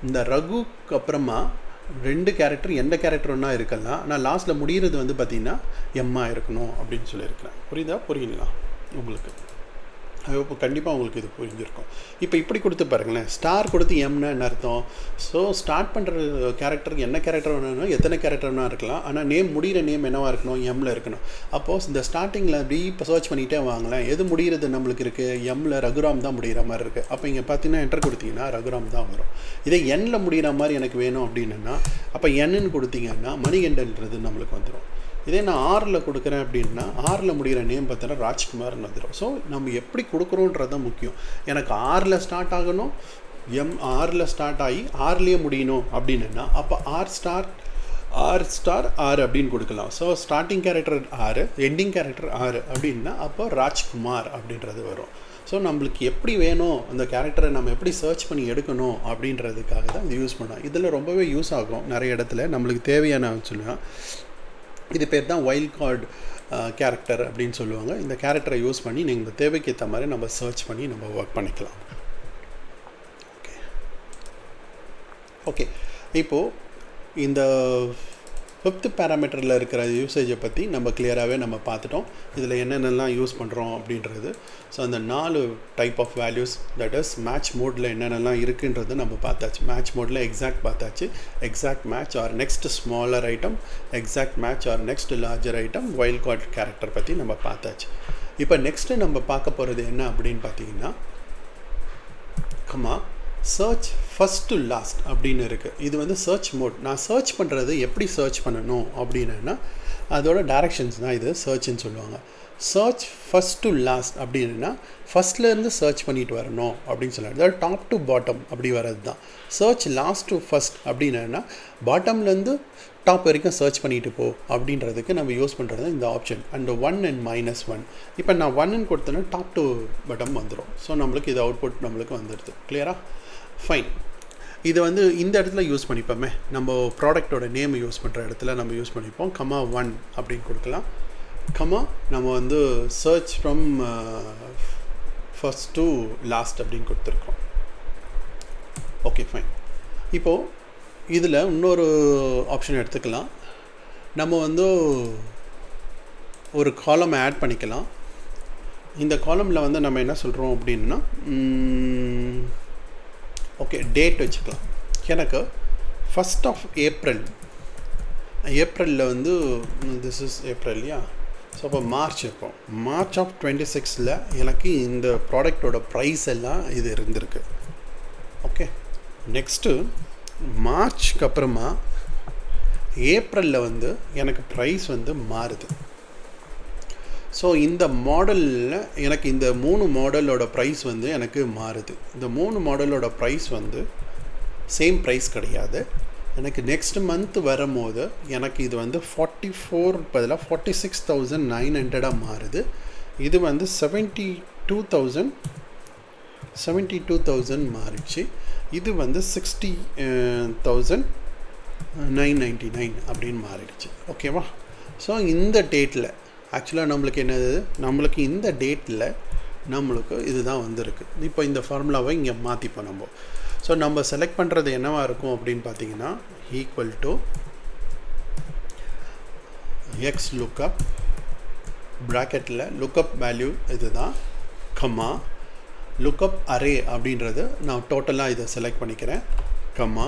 இந்த ரகுக்கு அப்புறமா 2 கேரக்டர் எந்த கேரக்டர் ஒன்றா இருக்கலாம், ஆனால் லாஸ்ட்டில் முடிகிறது வந்து பார்த்திங்கன்னா எம்மாக இருக்கணும் அப்படின்னு சொல்லியிருக்கிறேன். புரியுதுங்களா உங்களுக்கு? இப்போ கண்டிப்பாக உங்களுக்கு இது புரிஞ்சிருக்கும். இப்போ இப்படி கொடுத்து பாருங்களேன், ஸ்டார் கொடுத்து எம்னா என்ன அர்த்தம்? ஸோ ஸ்டார்ட் பண்ணுற கேரக்டர் என்ன கேரக்டர் வேணும்னா எத்தனை கேரக்டர் வேணா இருக்கலாம், ஆனால் நேம் முடிகிற நேம் என்னவாக இருக்கணும், எம்மில் இருக்கணும். அப்போது இந்த ஸ்டார்டிங்கில் அப்படி இப்போ சர்ச் பண்ணிகிட்டே வாங்கலாம், எது முடிகிறது நம்மளுக்கு இருக்குது, எம்மில் ரகுராம் தான் முடிகிற மாதிரி இருக்குது. அப்போ இங்கே பார்த்தீங்கன்னா என்டர் கொடுத்தீங்கன்னா ரகுராம் தான் வரும். இதே எண்ணில் முடிகிற மாதிரி எனக்கு வேணும் அப்படின்னா அப்போ எண்ணுன்னு கொடுத்தீங்கன்னா மணிகண்டன்றது நம்மளுக்கு வந்துடும். இதே நான் 6ல் கொடுக்குறேன் அப்படின்னா 6ல் முடிகிற நேம் பார்த்தீங்கன்னா ராஜ்குமார்னு வந்துடும். ஸோ நம்ம எப்படி கொடுக்குறோன்றது தான் முக்கியம். எனக்கு 6ல் ஸ்டார்ட் ஆகணும், 6ல் ஸ்டார்ட் ஆகி 6லேயே முடியணும் அப்படின்னா அப்போ R ஸ்டார் R அப்படின்னு கொடுக்கலாம். So starting character 6, ending character 6 அப்படின்னா அப்போ ராஜ்குமார் அப்படின்றது வரும். ஸோ நம்மளுக்கு எப்படி வேணும் அந்த கேரக்டரை நம்ம எப்படி சர்ச் பண்ணி எடுக்கணும் அப்படின்றதுக்காக தான் இது யூஸ் பண்ணோம். இதில் ரொம்பவே யூஸ் ஆகும் நிறைய இடத்துல. நம்மளுக்கு தேவையான சொன்னால் இது பேர் தான் வைல்ட் கார்டு கேரக்டர் அப்படின்னு சொல்லுவாங்க. இந்த கேரக்டரை யூஸ் பண்ணி நீங்கள் இந்த தேவைக்கு ஏற்ற மாதிரி நம்ம சர்ச் பண்ணி நம்ம ஒர்க் பண்ணிக்கலாம். ஓகே இப்போது இந்த 5th பேராமீட்டரில் இருக்கிற யூசேஜை பற்றி நம்ம கிளியராகவே நம்ம பார்த்துட்டோம். இதில் என்னென்னலாம் யூஸ் பண்ணுறோம் அப்படின்றது. ஸோ அந்த 4 type of values, that is match மோடில் என்னென்னலாம் இருக்குன்றது நம்ம பார்த்தாச்சு. மேட்ச் மோடில் எக்ஸாக்ட் பார்த்தாச்சு, exact match or next smaller item, exact match or next larger item, wild card character பற்றி நம்ம பார்த்தாச்சு. இப்போ நெக்ஸ்ட்டு நம்ம பார்க்க போகிறது என்ன அப்படின்னு பார்த்தீங்கன்னா சர்ச் ஃபஸ்ட் டு லாஸ்ட் அப்படின்னு இருக்குது. இது வந்து சர்ச் மோட். நான் சர்ச் பண்ணுறது எப்படி சர்ச் பண்ணணும் அப்படின்னா அதோட டைரக்ஷன்ஸ் தான் இது சர்ச்னு சொல்லுவாங்க. சர்ச் ஃபஸ்ட் டு லாஸ்ட் அப்படின்னா ஃபஸ்ட்லேருந்து சர்ச் பண்ணிட்டு வரணும் அப்படின்னு சொல்லுவாங்க. அதாவது டாப் டு பாட்டம் அப்படி வர்றது தான். சர்ச் லாஸ்ட் டு ஃபஸ்ட் அப்படின்னா பாட்டம்லேருந்து டாப் வரைக்கும் சர்ச் பண்ணிட்டு போ அப்படின்றதுக்கு நம்ம யூஸ் பண்ணுறது இந்த ஆப்ஷன். And 1 and -1. இப்போ நான் 1ன்னு கொடுத்தேன்னா டாப் டு பாட்டம் வந்துடும். ஸோ நம்மளுக்கு இது அவுட்புட் நம்மளுக்கு வந்துடுது. கிளியரா? ஃபைன். இது வந்து இந்த இடத்துல யூஸ் பண்ணிப்போமே, நம்ம ப்ராடக்டோட நேம் யூஸ் பண்ணுற இடத்துல நம்ம யூஸ் பண்ணிப்போம். 1 அப்படின்னு கொடுக்கலாம். நம்ம வந்து search from first to last அப்படின்னு கொடுத்துருக்கோம். Okay fine. இப்போது இதில் இன்னொரு ஆப்ஷன் எடுத்துக்கலாம். நம்ம வந்து ஒரு காலம் ஆட் பண்ணிக்கலாம். இந்த காலமில் வந்து நம்ம என்ன சொல்கிறோம் அப்படின்னா ஓகே டேட் வச்சுக்கலாம். எனக்கு 1st of April, ஏப்ரலில் வந்து திஸ் இஸ் ஏப்ரல் இல்லையா? ஸோ அப்போ மார்ச் இருக்கும். மார்ச் ஆஃப் 26ல் எனக்கு இந்த ப்ராடக்டோட ப்ரைஸ் எல்லாம் இது இருந்திருக்கு. ஓகே நெக்ஸ்ட்டு மார்ச்க்கு அப்புறமா ஏப்ரலில் வந்து எனக்கு ப்ரைஸ் வந்து மாறுது. ஸோ இந்த மாடலில் எனக்கு இந்த 3 மாடலோட ப்ரைஸ் வந்து எனக்கு மாறுது. இந்த 3 மாடலோட ப்ரைஸ் வந்து சேம் ப்ரைஸ் கிடையாது. எனக்கு நெக்ஸ்ட் மந்த் வரும்போது எனக்கு இது வந்து 44 பதிலாக 46,900 மாறுது. இது வந்து 72,000 மாறிச்சு. இது வந்து 60,999 அப்படின்னு மாறிடுச்சு. ஓகேவா? ஸோ இந்த டேட்டில் ஆக்சுவலாக நம்மளுக்கு என்னது, நம்மளுக்கு இந்த டேட்டில் நம்மளுக்கு இதுதான் வந்திருக்கு. இப்போ இந்த ஃபார்முலாவை இங்கே மாற்றிப்போம் நம்ம. ஸோ நம்ம செலக்ட் பண்ணுறது என்னவா இருக்கும் அப்படின்னு பார்த்தீங்கன்னா, ஈக்குவல் டு எக்ஸ் லுக்கப் ப்ராக்கெட்டில் லுக்கப் வேல்யூ இது தான், கம்மா லுக்கப் அரே அப்படின்றது நான் டோட்டலாக இதை செலக்ட் பண்ணிக்கிறேன், கம்மா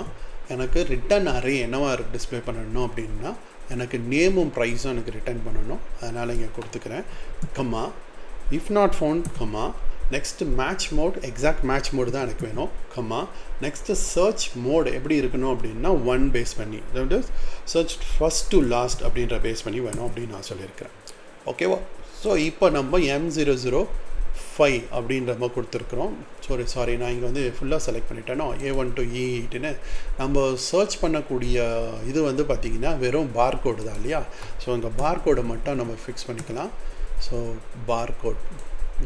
எனக்கு ரிட்டன் அரே என்னவா டிஸ்பிளே பண்ணணும் அப்படின்னா எனக்கு நேமும் ப்ரைஸும் எனக்கு ரிட்டர்ன் பண்ணணும். அதனால் இங்கே கொடுத்துக்கிறேன், comma if not found, comma next match mode, exact match mode தான் எனக்கு வேணும், கம்மா நெக்ஸ்ட்டு சர்ச் மோடு எப்படி இருக்கணும் அப்படின்னா 1 பேஸ் பண்ணி, அதாவது சர்ச் ஃபஸ்ட் டு லாஸ்ட் அப்படின்ற பேஸ் பண்ணி வேணும் அப்படின்னு நான் சொல்லியிருக்கிறேன். ஓகேவா? ஸோ இப்போ நம்ம M005 அப்படின்ற மாதிரி கொடுத்துருக்குறோம். சாரி நான் இங்கே வந்து ஃபுல்லாக செலக்ட் பண்ணிட்டேனோ, A1 to E8ன்னு நம்ம சர்ச் பண்ணக்கூடிய இது வந்து பார்த்திங்கன்னா வெறும் பார்கோடு தான் இல்லையா? ஸோ இங்கே பார்கோடை மட்டும் நம்ம ஃபிக்ஸ் பண்ணிக்கலாம். ஸோ பார்கோட்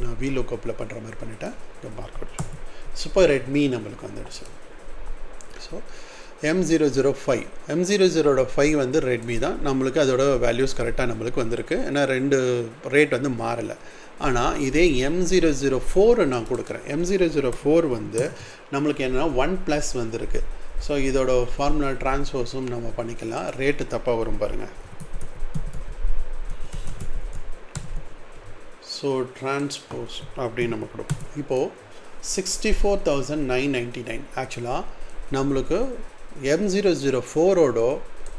நான் VLOOKUPல பண்ணுற மாதிரி பண்ணிட்டேன். இங்கே பார்கோட் சூப்பர் ரெட்மி நம்மளுக்கு வந்துடுச்சு. ஸோ M005 வந்து ரெட்மி தான். நம்மளுக்கு அதோட வேல்யூஸ் கரெக்டாக நம்மளுக்கு வந்திருக்கு. ஏன்னா 2 ரேட் வந்து மாறலை. ஆனால் இதே M004 நான் கொடுக்குறேன். M004 வந்து நம்மளுக்கு என்னென்னா 1+ வந்திருக்கு. ஸோ இதோட ஃபார்முலா ட்ரான்ஸ்ஃபர்ஸும் நம்ம பண்ணிக்கலாம். ரேட்டு தப்பாக வரும் பாருங்கள். ஸோ ட்ரான்ஸ்போஸ் அப்படின்னு நம்ம கொடுப்போம். இப்போது 64,999 ஆக்சுவலாக நம்மளுக்கு M004ஓட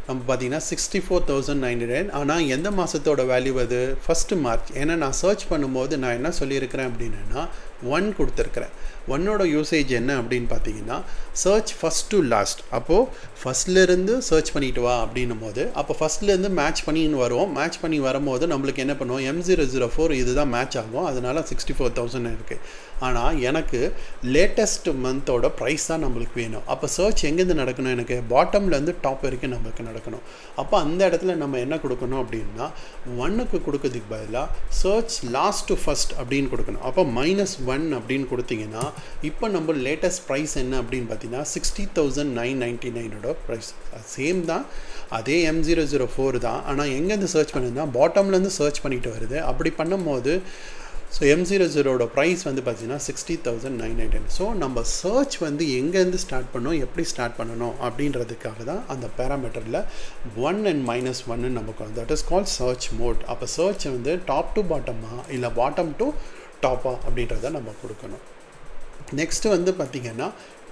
நம்ம பார்த்திங்கன்னா 64,999. ஆனால் எந்த மாதத்தோட வேல்யூ அது? 1 மார்ச். ஏன்னா நான் சர்ச் பண்ணும்போது நான் என்ன சொல்லியிருக்கிறேன் அப்படின்னா 1 கொடுத்துருக்குறேன். 1ஓட யூசேஜ் என்ன அப்படின்னு பார்த்தீங்கன்னா சர்ச் ஃபஸ்ட் டு லாஸ்ட். அப்போது ஃபஸ்ட்லேருந்து சர்ச் பண்ணிட்டு வா அப்படின்னும் போது அப்போ ஃபஸ்ட்லேருந்து மேட்ச் பண்ணின்னு வருவோம். மேட்ச் பண்ணி வரும்போது நம்மளுக்கு என்ன பண்ணுவோம், M004 இதுதான் மேட்ச் ஆகும். அதனால் 64,000 இருக்குது. ஆனால் எனக்கு லேட்டஸ்ட் மந்தோட ப்ரைஸ் தான் நம்மளுக்கு வேணும். அப்போ சர்ச் எங்கேருந்து நடக்கணும், எனக்கு பாட்டம்லேருந்து டாப் வரைக்கும் நம்மளுக்கு நடக்கணும். அப்போ அந்த இடத்துல நம்ம என்ன கொடுக்கணும் அப்படின்னா 1க்கு கொடுக்கறதுக்கு பதிலாக சர்ச் லாஸ்ட் டு ஃபஸ்ட் அப்படின்னு கொடுக்கணும். அப்போ -1 அப்படின்னு கொடுத்தீங்கன்னா இப்போ நம்ம லேட்டஸ்ட் ப்ரைஸ் என்ன அப்படின்னு பார்த்தீங்கன்னா 60,999ஓட ப்ரைஸ் சேம் தான். அதே M004 தான். ஆனால் எங்கேருந்து சர்ச் பண்ணுதுன்னா பாட்டம்லேருந்து சர்ச் பண்ணிட்டு வருது. அப்படி பண்ணும்போது ஸோ M00ஓட ப்ரைஸ் வந்து பார்த்தீங்கன்னா 60,999. ஸோ நம்ம சர்ச் வந்து எங்கேருந்து ஸ்டார்ட் பண்ணணும், எப்படி ஸ்டார்ட் பண்ணணும் அப்படின்றதுக்காக தான் அந்த பேராமீட்டரில் 1 and -1 நமக்கு வந்து that is called search mode. அப்போ சர்ச் வந்து டாப் டு பாட்டமா இல்லை பாட்டம் டு டாப்பா அப்படின்றத நம்ம கொடுக்கணும். நெக்ஸ்ட்டு வந்து பார்த்திங்கன்னா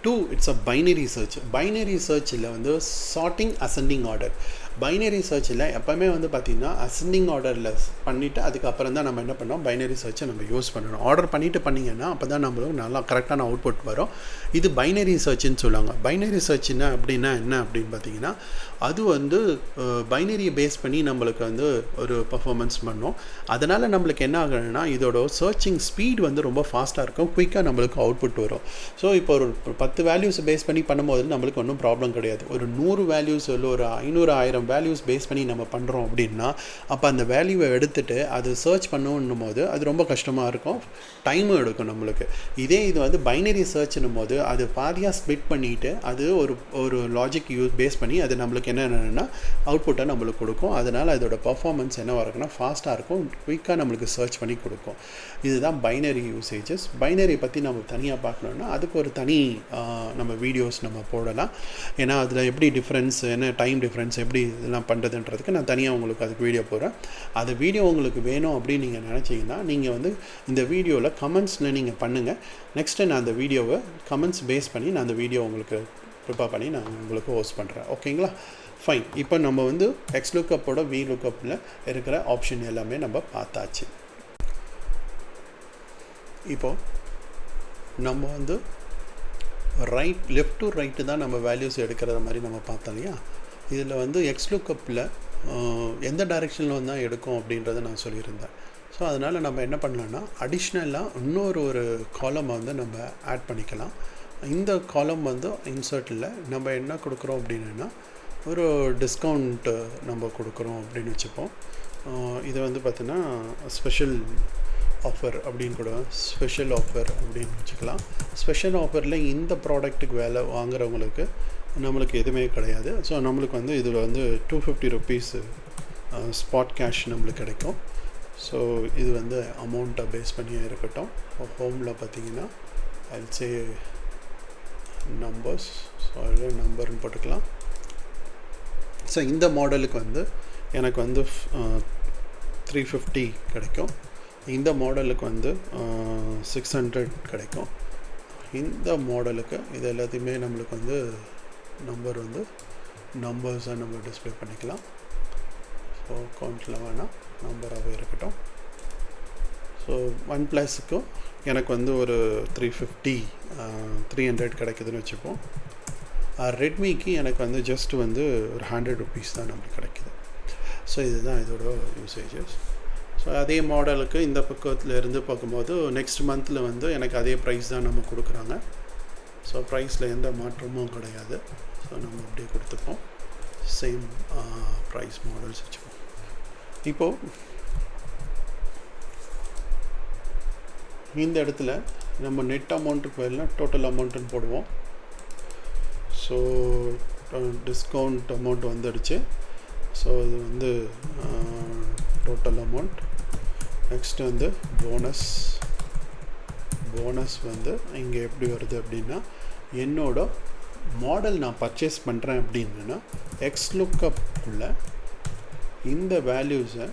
2 it's a binary search. Binary சர்ச்சில் வந்து சார்ட்டிங் அசெண்டிங் ஆர்டர். பைனரி சர்ச்சில் எப்போவுமே வந்து பார்த்திங்கன்னா அசெண்டிங் ஆர்டரில் பண்ணிவிட்டு அதுக்கப்புறம் தான் நம்ம என்ன பண்ணோம், பைனரி சர்ச்சை நம்ம யூஸ் பண்ணணும். ஆர்டர் பண்ணிவிட்டு பண்ணிங்கன்னா அப்போ தான் நம்மளுக்கு நல்லா கரெக்டான அவுட்புட் வரும். இது பைனரி சர்ச்சுன்னு சொல்லுவாங்க. பைனரி சர்ச்சுன்னா அப்படின்னா என்ன அப்படின்னு பார்த்தீங்கன்னா அது வந்து பைனரியை பேஸ் பண்ணி நம்மளுக்கு வந்து ஒரு பர்ஃபார்மன்ஸ் பண்ணோம். அதனால் நம்மளுக்கு என்ன ஆகணும்னா இதோட சர்ச்சிங் ஸ்பீட் வந்து ரொம்ப ஃபாஸ்ட்டாக இருக்கும், குயிக்காக நம்மளுக்கு அவுட்புட் வரும். ஸோ இப்போ ஒரு 10 வேல்யூஸ் பேஸ் பண்ணி பண்ணும்போது நம்மளுக்கு ஒன்றும் ப்ராப்ளம் கிடையாது. ஒரு 100 வேல்யூஸ் இல்லை ஒரு 500 1000 வேல்யூஸ் பேஸ் பண்ணி நம்ம பண்ணுறோம் அப்படின்னா அப்போ அந்த வேல்யூவை எடுத்துகிட்டு அது சர்ச் பண்ணணும் போது அது ரொம்ப கஷ்டமாக இருக்கும், டைமும் எடுக்கும் நம்மளுக்கு. இதே இது வந்து பைனரி சர்ச்னும் போது அது பாதியாக ஸ்ப்ளிட் பண்ணிவிட்டு அது ஒரு லாஜிக் பேஸ் பண்ணி அது நம்மளுக்கு என்னென்னா அவுட்புட்டை நம்மளுக்கு கொடுக்கும். அதனால் அதோட பர்ஃபார்மன்ஸ் என்னவாக இருக்குன்னா ஃபாஸ்ட்டாக இருக்கும், குயிக்காக நம்மளுக்கு சர்ச் பண்ணி கொடுக்கும். இதுதான் பைனரி யூசேஜஸ். பைனரி பற்றி நம்ம தனியாக பார்க்கணுன்னா அதுக்கு ஒரு தனி நம்ம வீடியோஸ் நம்ம போடலாம். ஏன்னா அதில் எப்படி டிஃப்ரென்ஸ் என்ன டைம் டிஃப்ரென்ஸ் எப்படி இதெல்லாம் பண்ணுறதுன்றதுக்கு நான் தனியாக உங்களுக்கு அதுக்கு வீடியோ போடுறேன். அது வீடியோ உங்களுக்கு வேணும் அப்படின்னு நீங்கள் நினச்சிங்கன்னா நீங்கள் வந்து இந்த வீடியோவில் கமெண்ட்ஸில் நீங்கள் பண்ணுங்கள். நெக்ஸ்ட்டு நான் அந்த வீடியோவை கமெண்ட்ஸ் பேஸ் பண்ணி நான் அந்த வீடியோ உங்களுக்கு ப்ரிப்பேர் பண்ணி நான் உங்களுக்கு ஹோஸ்ட் பண்ணுறேன். ஓகேங்களா? ஃபைன். இப்போ நம்ம வந்து XLOOKUPோட VLOOKUPல இருக்கிற ஆப்ஷன் எல்லாமே நம்ம பார்த்தாச்சு. இப்போது நம்ம வந்து லெஃப்ட் டு ரைட்டு தான் நம்ம வேல்யூஸ் எடுக்கிற மாதிரி நம்ம பார்த்தோம் இல்லையா. இதில் வந்து XLOOKUPல எந்த டைரெக்ஷனில் வந்தால் எடுக்கும் அப்படின்றத நான் சொல்லியிருந்தேன். ஸோ அதனால் நம்ம என்ன பண்ணலான்னா அடிஷ்னலாக இன்னொரு காலம் வந்து நம்ம ஆட் பண்ணிக்கலாம். இந்த காலம் வந்து இன்சர்ட்டில் நம்ம என்ன கொடுக்குறோம் அப்படின்னா ஒரு டிஸ்கவுண்ட்டு நம்ம கொடுக்குறோம் அப்படின்னு வச்சுப்போம். இது வந்து பார்த்திங்கன்னா ஸ்பெஷல் ஆஃபர் அப்படின்னு கூட ஸ்பெஷல் ஆஃபர் அப்படின்னு வச்சுக்கலாம். ஸ்பெஷல் ஆஃபரில் இந்த ப்ராடக்ட்டுக்கு வேலை வாங்குறவங்களுக்கு நம்மளுக்கு எதுவுமே கிடையாது. ஸோ நம்மளுக்கு வந்து இதில் வந்து 250 ருபீஸ் ஸ்பாட் கேஷ் நம்மளுக்கு கிடைக்கும். ஸோ இது வந்து அமௌண்ட்டை பேஸ் பண்ணியே இருக்கட்டும். ஹோமில் பார்த்திங்கன்னா I'll say நம்பர்ஸ், ஸோ அதில் நம்பர்னு போட்டுக்கலாம். ஸோ இந்த மாடலுக்கு வந்து எனக்கு வந்து 350 கிடைக்கும். இந்த மாடலுக்கு வந்து 600 கிடைக்கும். இந்த மாடலுக்கு இது எல்லாத்தையுமே நம்மளுக்கு வந்து நம்பர்ஸாக நம்ம டிஸ்பிளே பண்ணிக்கலாம். ஸோ கவுண்டில் வேணால் நம்பராகவே இருக்கட்டும். ஸோ OnePlusக்கு எனக்கு வந்து ஒரு 300 கிடைக்குதுன்னு வச்சுப்போம். ரெட்மிக்கு எனக்கு வந்து ஜஸ்ட் வந்து ஒரு 100 ருபீஸ் தான் நம்மளுக்கு கிடைக்குது. ஸோ இதுதான் இதோட யூசேஜஸ். ஸோ அதே மாடலுக்கு இந்த பக்கத்தில் இருந்து பார்க்கும்போது நெக்ஸ்ட் மந்தில் வந்து எனக்கு அதே ப்ரைஸ் தான் நம்ம கொடுக்குறாங்க. ஸோ ப்ரைஸில் எந்த மாற்றமும் கிடையாது. ஸோ நம்ம அப்படியே கொடுத்துப்போம். சேம் ப்ரைஸ் மாடல்ஸ் வச்சுப்போம். இப்போது இந்த இடத்துல நம்ம நெட் அமௌண்ட்டுக்கு பதிலாக டோட்டல் அமௌண்ட்டுன்னு போடுவோம். ஸோ டிஸ்கவுண்ட் அமௌண்ட் வந்துடுச்சு. ஸோ இது வந்து டோட்டல் அமௌண்ட். நெக்ஸ்ட்டு வந்து போனஸ் வந்து இங்கே எப்படி வருது அப்படின்னா என்னோட மாடல் நான் பர்ச்சேஸ் பண்ணுறேன் அப்படின்னா XLOOKUPக்குள்ள இந்த வேல்யூஸை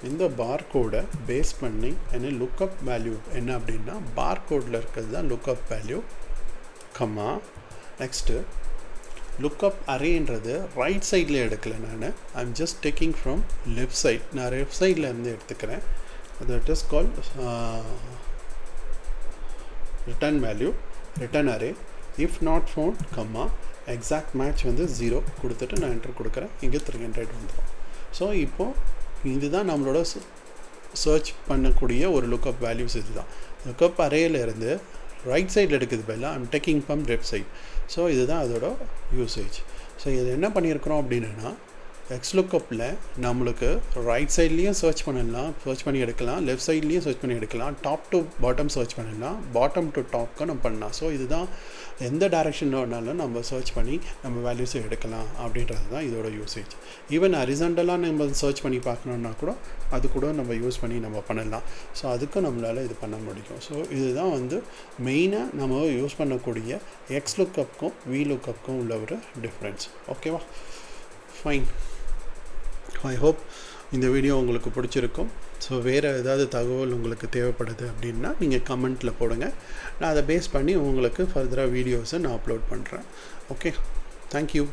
இந்த பார்கோடை பேஸ் பண்ணி என்ன லுக்கப் வேல்யூ என்ன அப்படின்னா பார்கோடில் இருக்கிறது தான் lookup value comma. Next lookup அரேன்றது ரைட் சைடில் எடுக்கலை, நான் I'm just taking from left side. நான் லெஃப்ட் சைடில் இருந்து எடுத்துக்கிறேன். That is called return array if not found comma exact match வந்து 0 கொடுத்துட்டு நான் என்டர் கொடுக்குறேன். இங்கே 300 வந்துடும். ஸோ இப்போது இதுதான் நம்மளோட சர்ச் பண்ணக்கூடிய ஒரு லுக்கப் வேல்யூஸ். இதுதான் லுக்கப் அரேயில் இருந்து ரைட் சைடில் எடுக்குது பதிலாக I'm taking from left side. So இதுதான் அதோட யூசேஜ். ஸோ இது என்ன பண்ணியிருக்கிறோம் அப்படின்னா XLOOKUPல நம்மளுக்கு ரைட் சைட்லேயும் சர்ச் பண்ணி எடுக்கலாம், லெஃப்ட் சைட்லேயும் சர்ச் பண்ணி எடுக்கலாம், டாப் டு பாட்டம் சர்ச் பண்ணிடலாம், பாட்டம் டு டாப்க்கு நம்ம பண்ணலாம். ஸோ இதுதான் எந்த டைரெக்ஷனில் வேணாலும் நம்ம சர்ச் பண்ணி நம்ம வேல்யூஸை எடுக்கலாம் அப்படின்றது தான் இதோட யூசேஜ். ஈவன் ஹரிசாண்டலாக நம்ம சர்ச் பண்ணி பார்க்கணுன்னா கூட அது கூட நம்ம யூஸ் பண்ணி நம்ம பண்ணலாம். ஸோ அதுக்கும் நம்மளால் இது பண்ண முடியும். ஸோ இதுதான் வந்து மெயினாக நம்ம யூஸ் பண்ணக்கூடிய XLOOKUPக்கும் VLOOKUPக்கும் உள்ள ஒரு டிஃப்ரென்ஸ். ஓகேவா? ஃபைன். ஐ ஹோப் இந்த வீடியோ உங்களுக்கு பிடிச்சிருக்கும். ஸோ வேறு ஏதாவது தகவல் உங்களுக்கு தேவைப்படுது அப்படின்னா நீங்கள் கமெண்ட்டில் போடுங்க. நான் அதை பேஸ் பண்ணி உங்களுக்கு ஃபர்தராக வீடியோஸை நான் அப்லோட் பண்ணுறேன். Okay, thank you.